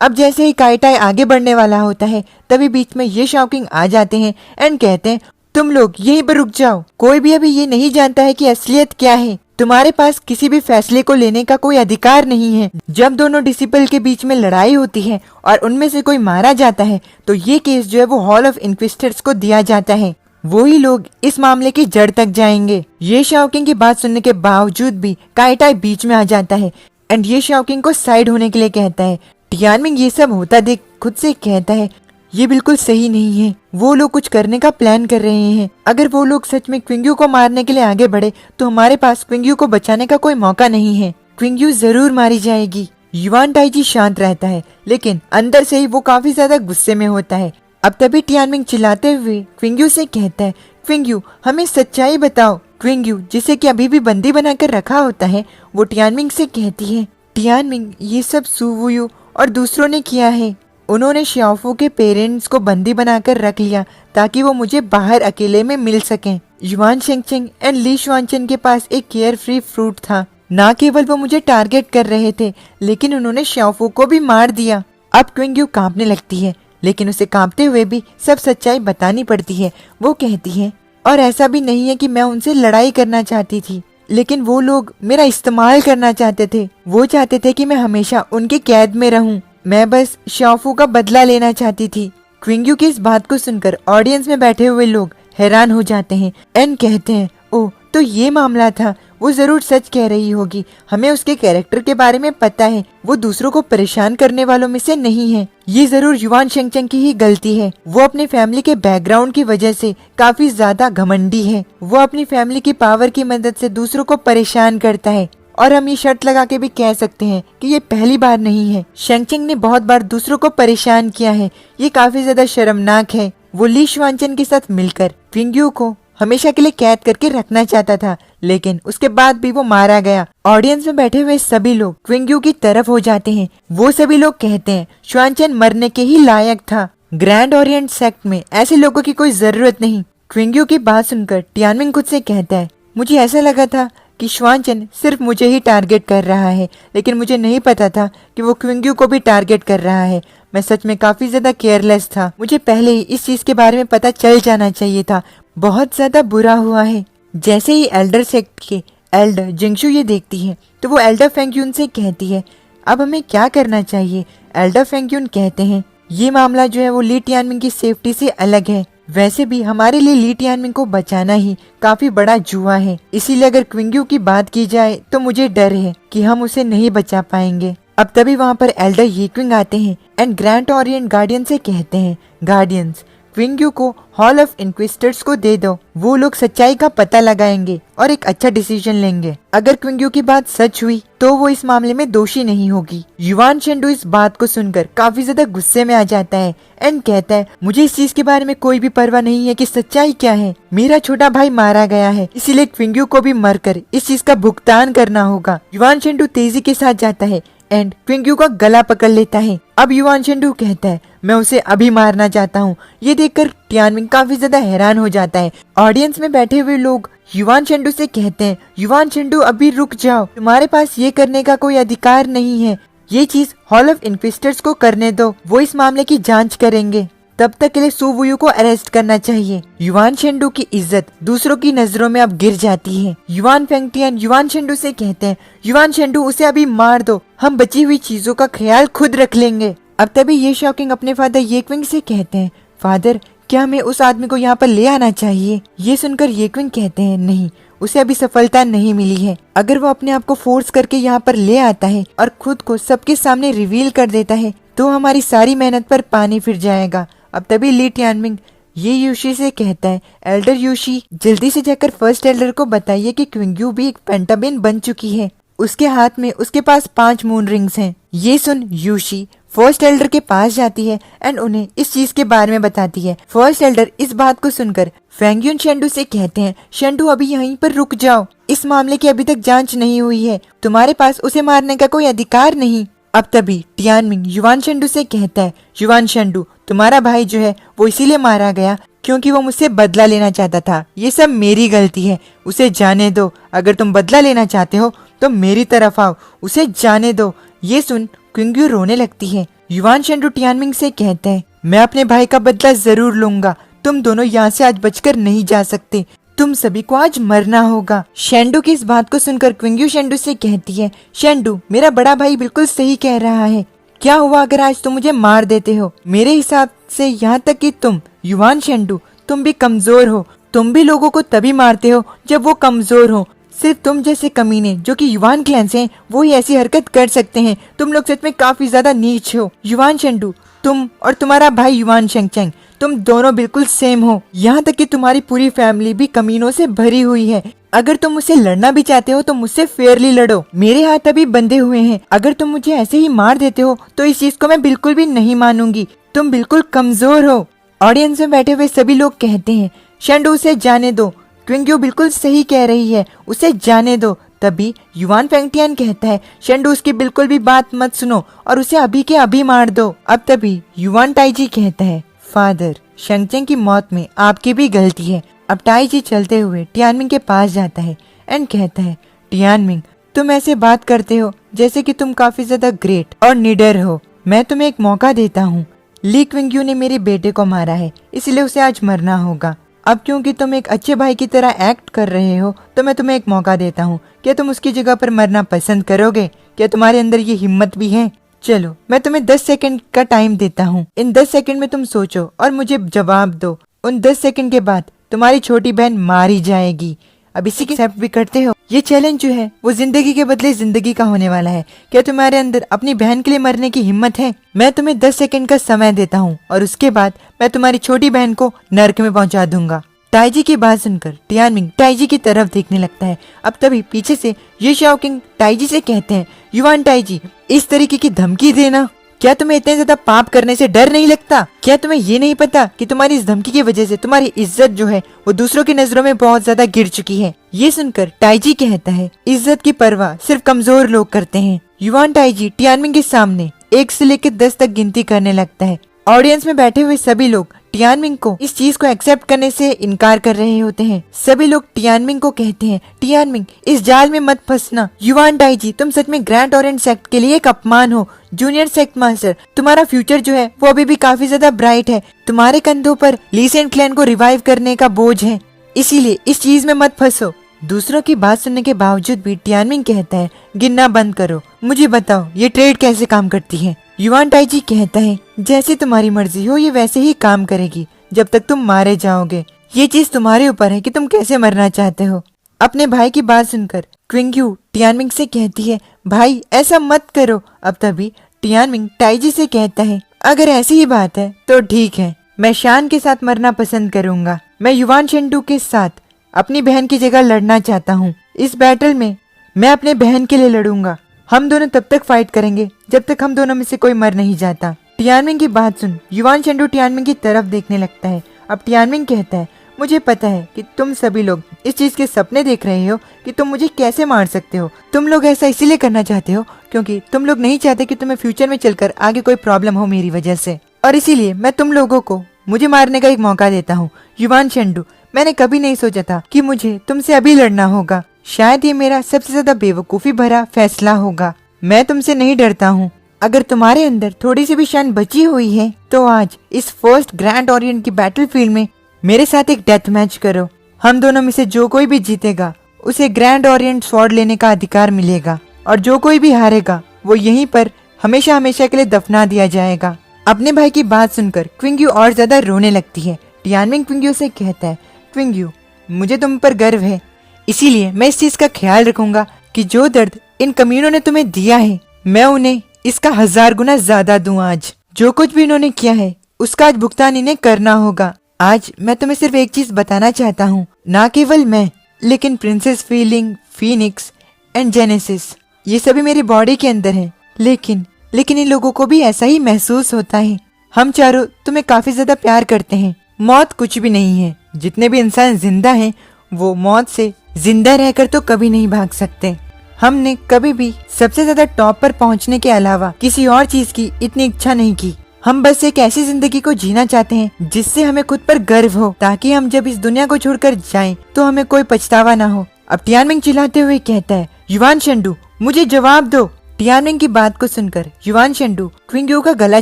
अब जैसे ही काइटाई आगे बढ़ने वाला होता है तभी बीच में ये शाओकिंग आ जाते हैं एंड कहते हैं, तुम लोग यहीं पर रुक जाओ, कोई भी अभी ये नहीं जानता है कि असलियत क्या है। तुम्हारे पास किसी भी फैसले को लेने का कोई अधिकार नहीं है। जब दोनों डिसिपल के बीच में लड़ाई होती है और उनमें से कोई मारा जाता है तो ये केस जो है वो हॉल ऑफ इंक्विजिटर्स को दिया जाता है। वही लोग इस मामले की जड़ तक जाएंगे। ये शाओकिंग की बात सुनने के बावजूद भी काइटाई बीच में आ जाता है एंड ये शाओकिंग को साइड होने के लिए कहता है। टियानमिंग ये सब होता देख खुद से कहता है, ये बिल्कुल सही नहीं है। वो लोग कुछ करने का प्लान कर रहे हैं। अगर वो लोग सच में क्विंग्यू को मारने के लिए आगे बढ़े तो हमारे पास क्विंग्यू को बचाने का कोई मौका नहीं है। क्विंग्यू जरूर मारी जाएगी। युवान टाइजी शांत रहता है, लेकिन अंदर से ही वो काफी ज्यादा गुस्से में होता है। अब तभी टियानमिंग चिल्लाते हुए क्विंग्यू से कहता है, क्विंग्यू हमें सच्चाई बताओ। क्विंग्यू जिसे कि अभी भी बंदी बनाकर रखा होता है वो टियानमिंग से कहती है, टियानमिंग ये सब सुवुयू और दूसरों ने किया है। उन्होंने श्याओफू के पेरेंट्स को बंदी बनाकर रख लिया ताकि वो मुझे बाहर अकेले में मिल सकें। युवान शेंगचेंग एंड ली शुआनचेन के पास एक केयर फ्री फ्रूट था। न केवल वो मुझे टारगेट कर रहे थे लेकिन उन्होंने श्याओफू को भी मार दिया। अब क्विंग्यू कांपने लगती है, लेकिन उसे कांपते हुए भी सब सच्चाई बतानी पड़ती है। वो कहती है, और ऐसा भी नहीं है कि मैं उनसे लड़ाई करना चाहती थी, लेकिन वो लोग मेरा इस्तेमाल करना चाहते थे। वो चाहते थे कि मैं हमेशा उनके कैद में रहूं। मैं बस शाओफू का बदला लेना चाहती थी। क्विंग्यू की इस बात को सुनकर ऑडियंस में बैठे हुए लोग हैरान हो जाते हैं एंड कहते हैं, ओह तो ये मामला था। वो जरूर सच कह रही होगी। हमें उसके कैरेक्टर के बारे में पता है। वो दूसरों को परेशान करने वालों में से नहीं है। ये जरूर युवान शेंगचेंग की ही गलती है। वो अपने फैमिली के बैकग्राउंड की वजह से काफी ज्यादा घमंडी है। वो अपनी फैमिली की पावर की मदद से दूसरों को परेशान करता है। और हम ये शर्त लगा के भी कह सकते हैं कि ये पहली बार नहीं है। शेंगचेंग ने बहुत बार दूसरों को परेशान किया है। ये काफी ज्यादा शर्मनाक है। वो ली शुआनचेन के साथ मिलकर क्विंग्यू को हमेशा के लिए कैद करके रखना चाहता था, लेकिन उसके बाद भी वो मारा गया। ऑडियंस में बैठे हुए सभी लोग क्विंग्यू की तरफ हो जाते हैं। वो सभी लोग कहते हैं शुआनचेन मरने के ही लायक था। ग्रैंड ओरिएंट सेक्ट में ऐसे लोगों की कोई जरूरत नहीं। क्विंग्यू की बात सुनकर टियानमिंग खुद से कहता है, मुझे ऐसा लगा था कि शुआनचेन सिर्फ मुझे ही टारगेट कर रहा है, लेकिन मुझे नहीं पता था कि वो क्विंग्यू को भी टारगेट कर रहा है। मैं सच में काफी ज्यादा केयरलेस था। मुझे पहले ही इस चीज के बारे में पता चल जाना चाहिए था। बहुत ज्यादा बुरा हुआ है। जैसे ही एल्डर सेक्ट के एल्डर जिंगशु ये देखती है तो वो एल्डर फेंगयून से कहती है, अब हमें क्या करना चाहिए? एल्डर फेंगयून कहते हैं, ये मामला जो है वो ली टियानमिंग की सेफ्टी से अलग है। वैसे भी हमारे लिए ली टियानमिंग को बचाना ही काफी बड़ा जुआ है, इसीलिए अगर क्विंग्यू की बात की जाए तो मुझे डर है कि हम उसे नहीं बचा पाएंगे। अब तभी वहाँ पर एल्डर ये क्विंग आते हैं एंड ग्रैंड ओरिएंट गार्डियन से कहते हैं, गार्डियंस क्विंग्यू को हॉल ऑफ इंक्विजिटर्स को दे दो, वो लोग सच्चाई का पता लगाएंगे और एक अच्छा डिसीजन लेंगे। अगर क्विंग्यू की बात सच हुई तो वो इस मामले में दोषी नहीं होगी। युवान शेंडू इस बात को सुनकर काफी ज्यादा गुस्से में आ जाता है एंड कहता है, मुझे इस चीज के बारे में कोई भी परवाह नहीं है कि सच्चाई क्या है। मेरा छोटा भाई मारा गया है, इसीलिए क्विंग्यू को भी मरकर इस चीज का भुगतान करना होगा। युवान शेंडू तेजी के साथ जाता है एंड क्विंग्यू का गला पकड़ लेता है। अब युवान शेंडू कहता है, मैं उसे अभी मारना चाहता हूँ। ये देखकर टियानमिंग काफी ज्यादा हैरान हो जाता है। ऑडियंस में बैठे हुए लोग युवान शेंडू से कहते हैं, युवान शेंडू अभी रुक जाओ, तुम्हारे पास ये करने का कोई अधिकार नहीं है। ये चीज हॉल ऑफ इंक्विजिटर्स को करने दो, वो इस मामले की जांच करेंगे। तब तक के लिए सु वुयू को अरेस्ट करना चाहिए। युवान शेंडू की इज्जत दूसरों की नजरों में अब गिर जाती है। युवान फेंगटियन युवान शेंडू से कहते हैं, युवान शेंडू उसे अभी मार दो, हम बची हुई चीजों का ख्याल खुद रख लेंगे। अब तभी ये शॉकिंग अपने फादर ये क्विंग से कहते हैं, फादर क्या हमें उस आदमी को यहाँ पर ले आना चाहिए? ये सुनकर ये क्विंग कहते हैं, नहीं, उसे अभी सफलता नहीं मिली है। अगर वो अपने आप को फोर्स करके यहाँ पर ले आता है और खुद को सबके सामने रिवील कर देता है तो हमारी सारी मेहनत पर पानी फिर जाएगा। अब तभी ली टियानमिंग ये यूशी से कहता है, एल्डर यूशी जल्दी से जाकर फर्स्ट एल्डर को बताइए कि क्विंग्यू भी एक पेंटाबिन बन चुकी है। उसके हाथ में उसके पास 5 मून रिंग्स हैं। ये सुन यूशी फर्स्ट एल्डर के पास जाती है एंड उन्हें इस चीज के बारे में बताती है। फर्स्ट एल्डर इस बात को सुनकर फेंगयुन शेंडू से कहते हैं, शेंडू अभी यहीं पर रुक जाओ, इस मामले की अभी तक जांच नहीं हुई है, तुम्हारे पास उसे मारने का कोई अधिकार नहीं। अब तभी टियानमिंग युवान शेंडू से कहता है, युवान शेंडू तुम्हारा भाई जो है वो इसीलिए मारा गया क्योंकि वो मुझसे बदला लेना चाहता था। ये सब मेरी गलती है, उसे जाने दो। अगर तुम बदला लेना चाहते हो तो मेरी तरफ आओ, उसे जाने दो। ये सुन क्विंग्यू रोने लगती है। युवान शेंडू टियानमिंग से कहते हैं, मैं अपने भाई का बदला जरूर लूंगा, तुम दोनों यहाँ से आज बचकर नहीं जा सकते, तुम सभी को आज मरना होगा। शेंडू की इस बात को सुनकर क्विंग्यू शेंडू से कहती है, शेंडू मेरा बड़ा भाई बिल्कुल सही कह रहा है, क्या हुआ अगर आज तुम मुझे मार देते हो? मेरे हिसाब से यहाँ तक कि तुम युवान शेंडू तुम भी कमजोर हो, तुम भी लोगों को तभी मारते हो जब वो कमजोर हो। सिर्फ तुम जैसे कमीने जो कि युवान क्लैन से हैं वो ही ऐसी हरकत कर सकते हैं। तुम लोग सच में काफी ज्यादा नीच हो। युवान शेंडू तुम और तुम्हारा भाई युवान शेंगचेंग तुम दोनों बिल्कुल सेम हो। यहाँ तक कि तुम्हारी पूरी फैमिली भी कमीनों से भरी हुई है। अगर तुम मुझसे लड़ना भी चाहते हो तो मुझसे फेयरली लड़ो, मेरे हाथ अभी बंधे हुए हैं। अगर तुम मुझे ऐसे ही मार देते हो तो इस चीज को मैं बिल्कुल भी नहीं मानूंगी, तुम बिल्कुल कमजोर हो। ऑडियंस में बैठे हुए सभी लोग कहते हैं, शेंडू उसे जाने दो, क्विंग्यू बिल्कुल सही कह रही है, उसे जाने दो। तभी युवान फेंगटियन कहता है, शेंडू उसकी बिल्कुल भी बात मत सुनो और उसे अभी के अभी मार दो। अब तभी युवान टाइजी कहता है, फादर शेंगचेंग की मौत में आपकी भी गलती है। अब टाइजी चलते हुए टियानमिंग के पास जाता है एंड कहता है, टियानमिंग तुम ऐसे बात करते हो जैसे कि तुम काफी ज्यादा ग्रेट और निडर हो। मैं तुम्हें एक मौका देता हूँ। ली क्विंग्यू ने मेरे बेटे को मारा है, इसलिए उसे आज मरना होगा। अब क्योंकि तुम एक अच्छे भाई की तरह एक्ट कर रहे हो तो मैं तुम्हें एक मौका देता हूँ। क्या तुम उसकी जगह पर मरना पसंद करोगे? क्या तुम्हारे अंदर ये हिम्मत भी है? चलो मैं तुम्हें 10 सेकंड का टाइम देता हूँ। इन 10 सेकंड में तुम सोचो और मुझे जवाब दो। उन 10 सेकंड के बाद तुम्हारी छोटी बहन मारी जाएगी। अब इसी के एक्सेप्ट भी करते हो? ये चैलेंज जो है वो जिंदगी के बदले जिंदगी का होने वाला है। क्या तुम्हारे अंदर अपनी बहन के लिए मरने की हिम्मत है? मैं तुम्हें 10 सेकंड का समय देता हूँ और उसके बाद मैं तुम्हारी छोटी बहन को नर्क में पहुंचा दूंगा। टाइजी की बात सुनकर टियानमिंग टाइजी की तरफ देखने लगता है। अब तभी पीछे से ये शाओकिंग टाइजी से कहते हैं, युवान टाइजी इस तरीके की धमकी देना, क्या तुम्हें इतने ज्यादा पाप करने से डर नहीं लगता? क्या तुम्हें ये नहीं पता कि तुम्हारी इस धमकी की वजह से तुम्हारी इज्जत जो है वो दूसरों की नजरों में बहुत ज्यादा गिर चुकी है? ये सुनकर टाइजी कहता है, इज्जत की परवाह सिर्फ कमजोर लोग करते हैं। युवान टाइजी टियानमिंग के सामने 1 से लेकर 10 तक गिनती करने लगता है। ऑडियंस में बैठे हुए सभी लोग टियानमिंग को इस चीज को एक्सेप्ट करने से इनकार कर रहे होते हैं। सभी लोग टियानमिंग को कहते हैं, टियानमिंग इस जाल में मत फंसना। युवान टाइजी तुम सच में ग्रैंड ओरिएंट सेक्ट के लिए एक अपमान हो। जूनियर सेक्ट मास्टर तुम्हारा फ्यूचर जो है वो अभी भी काफी ज्यादा ब्राइट है। तुम्हारे कंधों पर ली सेंट क्लैन को रिवाइव करने का बोझ है, इसीलिए इस चीज में मत फंसो। दूसरों की बात सुनने के बावजूद भी टियानमिंग कहता है, गिनना बंद करो, मुझे बताओ ये ट्रेड कैसे काम करती है। युवान टाइजी कहता है, जैसे तुम्हारी मर्जी हो ये वैसे ही काम करेगी जब तक तुम मारे जाओगे। ये चीज तुम्हारे ऊपर है कि तुम कैसे मरना चाहते हो। अपने भाई की बात सुनकर क्विंग्यू टियानमिंग से कहती है, भाई ऐसा मत करो। अब तभी टियानमिंग टाइजी से कहता है, अगर ऐसी ही बात है तो ठीक है, मैं शान के साथ मरना पसंद करूंगा। मैं युवान शेंडू के साथ अपनी बहन की जगह लड़ना चाहता हूँ। इस बैटल में मैं अपने बहन के लिए लड़ूंगा। हम दोनों तब तक फाइट करेंगे जब तक हम दोनों में से कोई मर नहीं जाता। टियानमिंग की बात सुन युवान शेंडू टियानमिंग की तरफ देखने लगता है। अब टियानमिंग कहता है, मुझे पता है कि तुम सभी लोग इस चीज के सपने देख रहे हो कि तुम मुझे कैसे मार सकते हो। तुम लोग ऐसा इसीलिए करना चाहते हो क्योंकि तुम लोग नहीं चाहते कि तुम्हें फ्यूचर में चलकर आगे कोई प्रॉब्लम हो मेरी वजह से, और इसीलिए मैं तुम लोगों को मुझे मारने का एक मौका देता हूँ। युवान शेंडू, मैंने कभी नहीं सोचा था कि मुझे तुमसे अभी लड़ना होगा। शायद ये मेरा सबसे ज्यादा बेवकूफी भरा फैसला होगा। मैं तुमसे नहीं डरता हूँ। अगर तुम्हारे अंदर थोड़ी सी भी शान बची हुई है तो आज इस फर्स्ट ग्रैंड ओरिएंट की बैटलफील्ड में मेरे साथ एक डेथ मैच करो। हम दोनों में से जो कोई भी जीतेगा उसे ग्रैंड ओरिएंट स्वॉर्ड लेने का अधिकार मिलेगा, और जो कोई भी हारेगा वो यहीं पर हमेशा हमेशा के लिए दफना दिया जाएगा। अपने भाई की बात सुनकर क्विंग्यू और ज्यादा रोने लगती है। टियानमिंग क्विंग्यू से कहता है, क्विंग्यू मुझे तुम पर गर्व है, इसीलिए मैं इस चीज का ख्याल रखूंगा कि जो दर्द इन कमीनों ने तुम्हें दिया है मैं उन्हें इसका 1000 गुना ज्यादा दूं। आज जो कुछ भी इन्होंने किया है उसका आज भुगतान इन्हें करना होगा। आज मैं तुम्हें सिर्फ एक चीज बताना चाहता हूँ, ना केवल मैं लेकिन princess feeling, Phoenix and genesis ये सभी मेरी बॉडी के अंदर हैं। लेकिन इन लोगों को भी ऐसा ही महसूस होता है। हम चारों तुम्हें काफी ज्यादा प्यार करते हैं। मौत कुछ भी नहीं है। जितने भी इंसान जिंदा हैं वो मौत से जिंदा रहकर तो कभी नहीं भाग सकते। हमने कभी भी सबसे ज्यादा टॉप पर पहुंचने के अलावा किसी और चीज की इतनी इच्छा नहीं की। हम बस एक ऐसी जिंदगी को जीना चाहते हैं जिससे हमें खुद पर गर्व हो, ताकि हम जब इस दुनिया को छोड़कर जाएं तो हमें कोई पछतावा ना हो। अब टियानमिंग चिल्लाते हुए कहता है, युवान शेंडू मुझे जवाब दो। टियानमिंग की बात को सुनकर युवान शेंडू क्विंग्यू का गला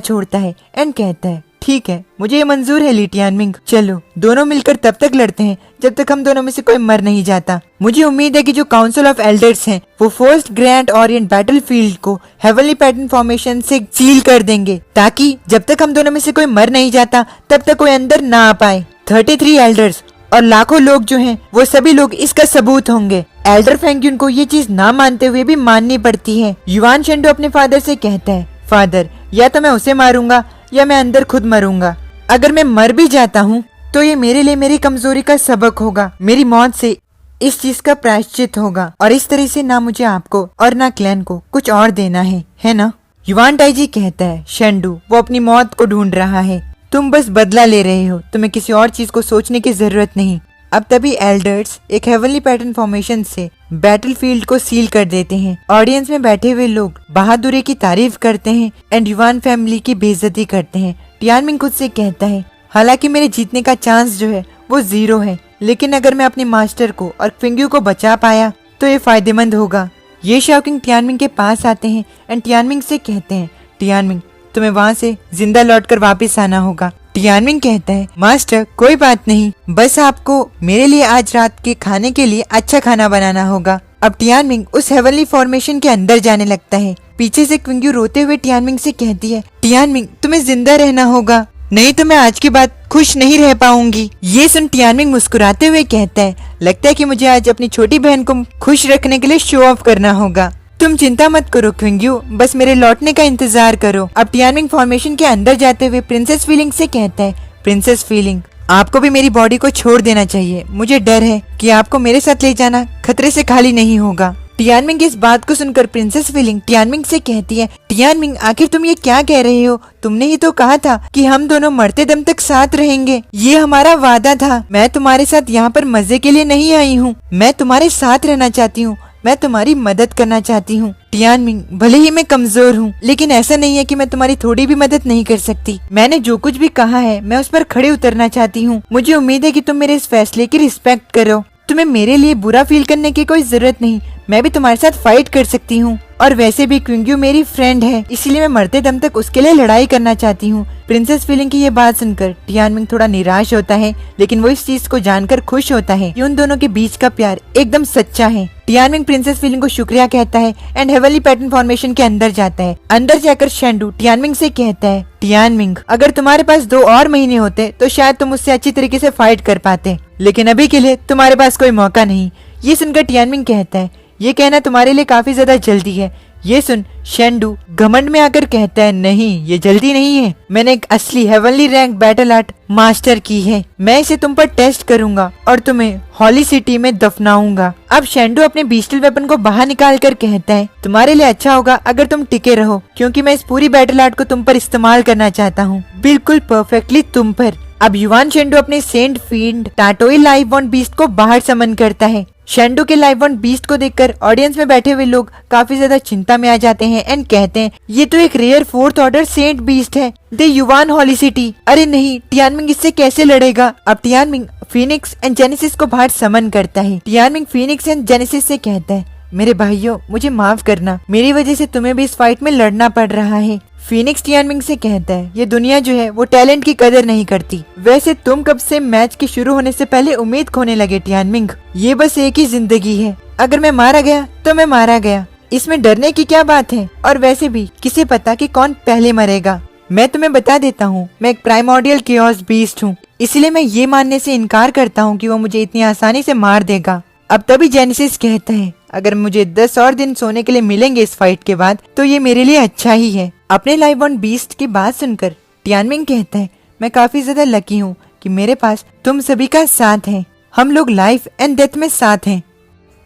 छोड़ता है एंड कहता है, ठीक है मुझे ये मंजूर है ली टियानमिंग, चलो दोनों मिलकर तब तक लड़ते हैं जब तक हम दोनों में से कोई मर नहीं जाता। मुझे उम्मीद है कि जो काउंसिल ऑफ एल्डर्स हैं वो फर्स्ट ग्रैंड ओरिएंट बैटलफील्ड को हेवनली पैटर्न फॉर्मेशन से सील कर देंगे, ताकि जब तक हम दोनों में से कोई मर नहीं जाता तब तक कोई अंदर ना आ पाए। 33 एल्डर्स और लाखों लोग जो हैं वो सभी लोग इसका सबूत होंगे। एल्डर फेंग्यून को ये चीज ना मानते हुए भी माननी पड़ती है। युवान शेंडू अपने फादर से कहता है, फादर या तो मैं उसे मारूंगा या मैं अंदर खुद मरूंगा। अगर मैं मर भी जाता हूँ तो ये मेरे लिए मेरी कमजोरी का सबक होगा। मेरी मौत से इस चीज का प्रायश्चित होगा, और इस तरह से ना मुझे आपको और ना क्लैन को कुछ और देना है ना? युवान टाइजी कहता है, शेंडू वो अपनी मौत को ढूंढ रहा है, तुम बस बदला ले रहे हो, तुम्हें किसी और चीज को सोचने की जरूरत नहीं। अब तभी एल्डर्स एक हेवनली पैटर्न फॉर्मेशन से बैटलफील्ड को सील कर देते हैं। ऑडियंस में बैठे हुए लोग बहादुरी की तारीफ करते हैं एंड युवान फैमिली की बेइज्जती करते हैं। टियानमिंग खुद से कहता है, हालांकि मेरे जीतने का चांस जो है वो 0 है, लेकिन अगर मैं अपने मास्टर को और क्विंग्यू को बचा पाया तो ये फायदेमंद होगा। ये शाओकिंग टियानमिंग के पास आते हैं एंड टियानमिंग से कहते हैं, टियानमिंग तुम्हें वहाँ से जिंदा लौटकर वापस आना होगा। टियानमिंग कहता है, मास्टर कोई बात नहीं, बस आपको मेरे लिए आज रात के खाने के लिए अच्छा खाना बनाना होगा। अब टियानमिंग उस हेवनली फॉर्मेशन के अंदर जाने लगता है। पीछे से क्विंग्यू रोते हुए टियानमिंग से कहती है, टियानमिंग तुम्हें जिंदा रहना होगा, नहीं तो मैं आज के बाद खुश नहीं रह पाऊंगी। ये सुन टियानमिंग मुस्कुराते हुए कहता है, लगता है कि मुझे आज अपनी छोटी बहन को खुश रखने के लिए शो ऑफ करना होगा। तुम चिंता मत करो क्विंग्यू, बस मेरे लौटने का इंतजार करो। अब टियानमिंग फॉर्मेशन के अंदर जाते हुए प्रिंसेस फीलिंग से कहता है, प्रिंसेस फीलिंग आपको भी मेरी बॉडी को छोड़ देना चाहिए। मुझे डर है कि आपको मेरे साथ ले जाना खतरे से खाली नहीं होगा। टियानमिंग की इस बात को सुनकर प्रिंसेस फीलिंग टियानमिंग से कहती है, टियानमिंग आखिर तुम ये क्या कह रहे हो? तुमने ही तो कहा था कि हम दोनों मरते दम तक साथ रहेंगे। ये हमारा वादा था। मैं तुम्हारे साथ यहाँ पर मजे के लिए नहीं आई हूँ, मैं तुम्हारे साथ रहना चाहती हूँ, मैं तुम्हारी मदद करना चाहती हूँ। टियानमिंग भले ही मैं कमजोर हूँ, लेकिन ऐसा नहीं है कि मैं तुम्हारी थोड़ी भी मदद नहीं कर सकती। मैंने जो कुछ भी कहा है मैं उस पर खड़े उतरना चाहती हूँ। मुझे उम्मीद है कि तुम मेरे इस फैसले की रिस्पेक्ट करो। तुम्हें मेरे लिए बुरा फील करने की कोई जरूरत नहीं, मैं भी तुम्हारे साथ फाइट कर सकती हूँ। और वैसे भी क्विंग्यू मेरी फ्रेंड है, इसलिए मैं मरते दम तक उसके लिए लड़ाई करना चाहती हूँ। प्रिंसेस फीलिंग की ये बात सुनकर टियानमिंग थोड़ा निराश होता है, लेकिन वो इस चीज को जानकर खुश होता है कि उन दोनों के बीच का प्यार एकदम सच्चा है। टियानमिंग प्रिंसेस फीलिंग को शुक्रिया कहता है एंड हेवनली पैटर्न फॉर्मेशन के अंदर जाता है। अंदर जाकर शेंडू टियानमिंग से कहता है, टियानमिंग अगर तुम्हारे पास 2 और महीने होते तो शायद तुम उससे अच्छी तरीके से फाइट कर पाते, लेकिन अभी के लिए तुम्हारे पास कोई मौका नहीं। ये सुनकर टियानमिंग कहता है, ये कहना तुम्हारे लिए काफी ज्यादा जल्दी है। ये सुन शेंडू घमंड में आकर कहता है, नहीं ये जल्दी नहीं है, मैंने एक असली heavenly rank battle art master की है, मैं इसे तुम पर टेस्ट करूंगा और तुम्हें हॉली सिटी में दफनाऊंगा। अब शेंडू अपने बीस्टल वेपन को बाहर निकाल कर कहता है, तुम्हारे लिए अच्छा होगा अगर तुम टिके रहो, क्योंकि मैं इस पूरी बैटल आर्ट को तुम पर इस्तेमाल करना चाहता हूँ, बिल्कुल परफेक्टली तुम पर। अब युवान शेंडू अपने सेंट फील्ड टाटोई लाइव बॉन्ड बीस्ट को बाहर समन करता है। शेंडू के लाइव बॉन्ड बीस्ट को देखकर ऑडियंस में बैठे हुए लोग काफी ज्यादा चिंता में आ जाते हैं एंड कहते हैं, ये तो एक rare 4th order saint beast है, द युवान हॉली सिटी। अरे नहीं, टियानमिंग इससे कैसे लड़ेगा। अब टियानमिंग फीनिक्स एंड जेनेसिस को बाहर समन करता है। टियानमिंग फीनिक्स एंड जेनेसिस से कहता है, मेरे भाइयों मुझे माफ करना, मेरी वजह से तुम्हें भी इस फाइट में लड़ना पड़ रहा है। फीनिक्स टियानमिंग से कहता है, ये दुनिया जो है वो टैलेंट की कदर नहीं करती। वैसे तुम कब से मैच के शुरू होने से पहले उम्मीद खोने लगे टियानमिंग, ये बस एक ही जिंदगी है, अगर मैं मारा गया तो मैं मारा गया, इसमें डरने की क्या बात है। और वैसे भी किसे पता कि कौन पहले मरेगा। मैं तुम्हें बता देता हूँ, मैं एक प्राइमोर्डियल केओस बीस्ट हूँ, इसलिए मैं ये मानने से इनकार करता हूँ कि वो मुझे इतनी आसानी से मार देगा। अब तभी जेनेसिस कहता है, अगर मुझे 10 और दिन सोने के लिए मिलेंगे इस फाइट के बाद तो ये मेरे लिए अच्छा ही है। अपने लाइव बॉन्ड बीस्ट की बात सुनकर टियानमिंग कहता है, मैं काफी ज्यादा लकी हूँ कि मेरे पास तुम सभी का साथ है, हम लोग लाइफ एंड डेथ में साथ हैं।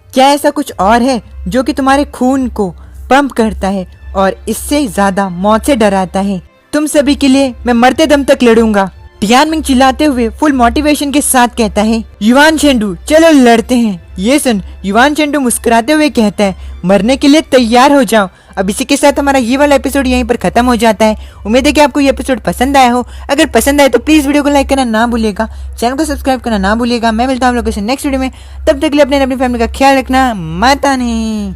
क्या ऐसा कुछ और है जो कि तुम्हारे खून को पंप करता है और इससे ज्यादा मौत से डराता है। तुम सभी के लिए मैं मरते दम तक लड़ूंगा। टियानमिंग चिल्लाते हुए फुल मोटिवेशन के साथ कहता है, युवान शेंडू चलो लड़ते हैं। ये सुन युवान शेंडू मुस्कुराते हुए कहता है, मरने के लिए तैयार हो जाओ। अब इसी के साथ हमारा ये वाला एपिसोड यहीं पर खत्म हो जाता है। उम्मीद है कि आपको ये एपिसोड पसंद आया हो। अगर पसंद आए तो प्लीज वीडियो को लाइक करना ना भूलिएगा, चैनल को सब्सक्राइब करना ना भूलिएगा। मैं मिलता हूँ आप लोगों से नेक्स्ट वीडियो में, तब तक के लिए अपने फैमिली का ख्याल रखना। माता नहीं।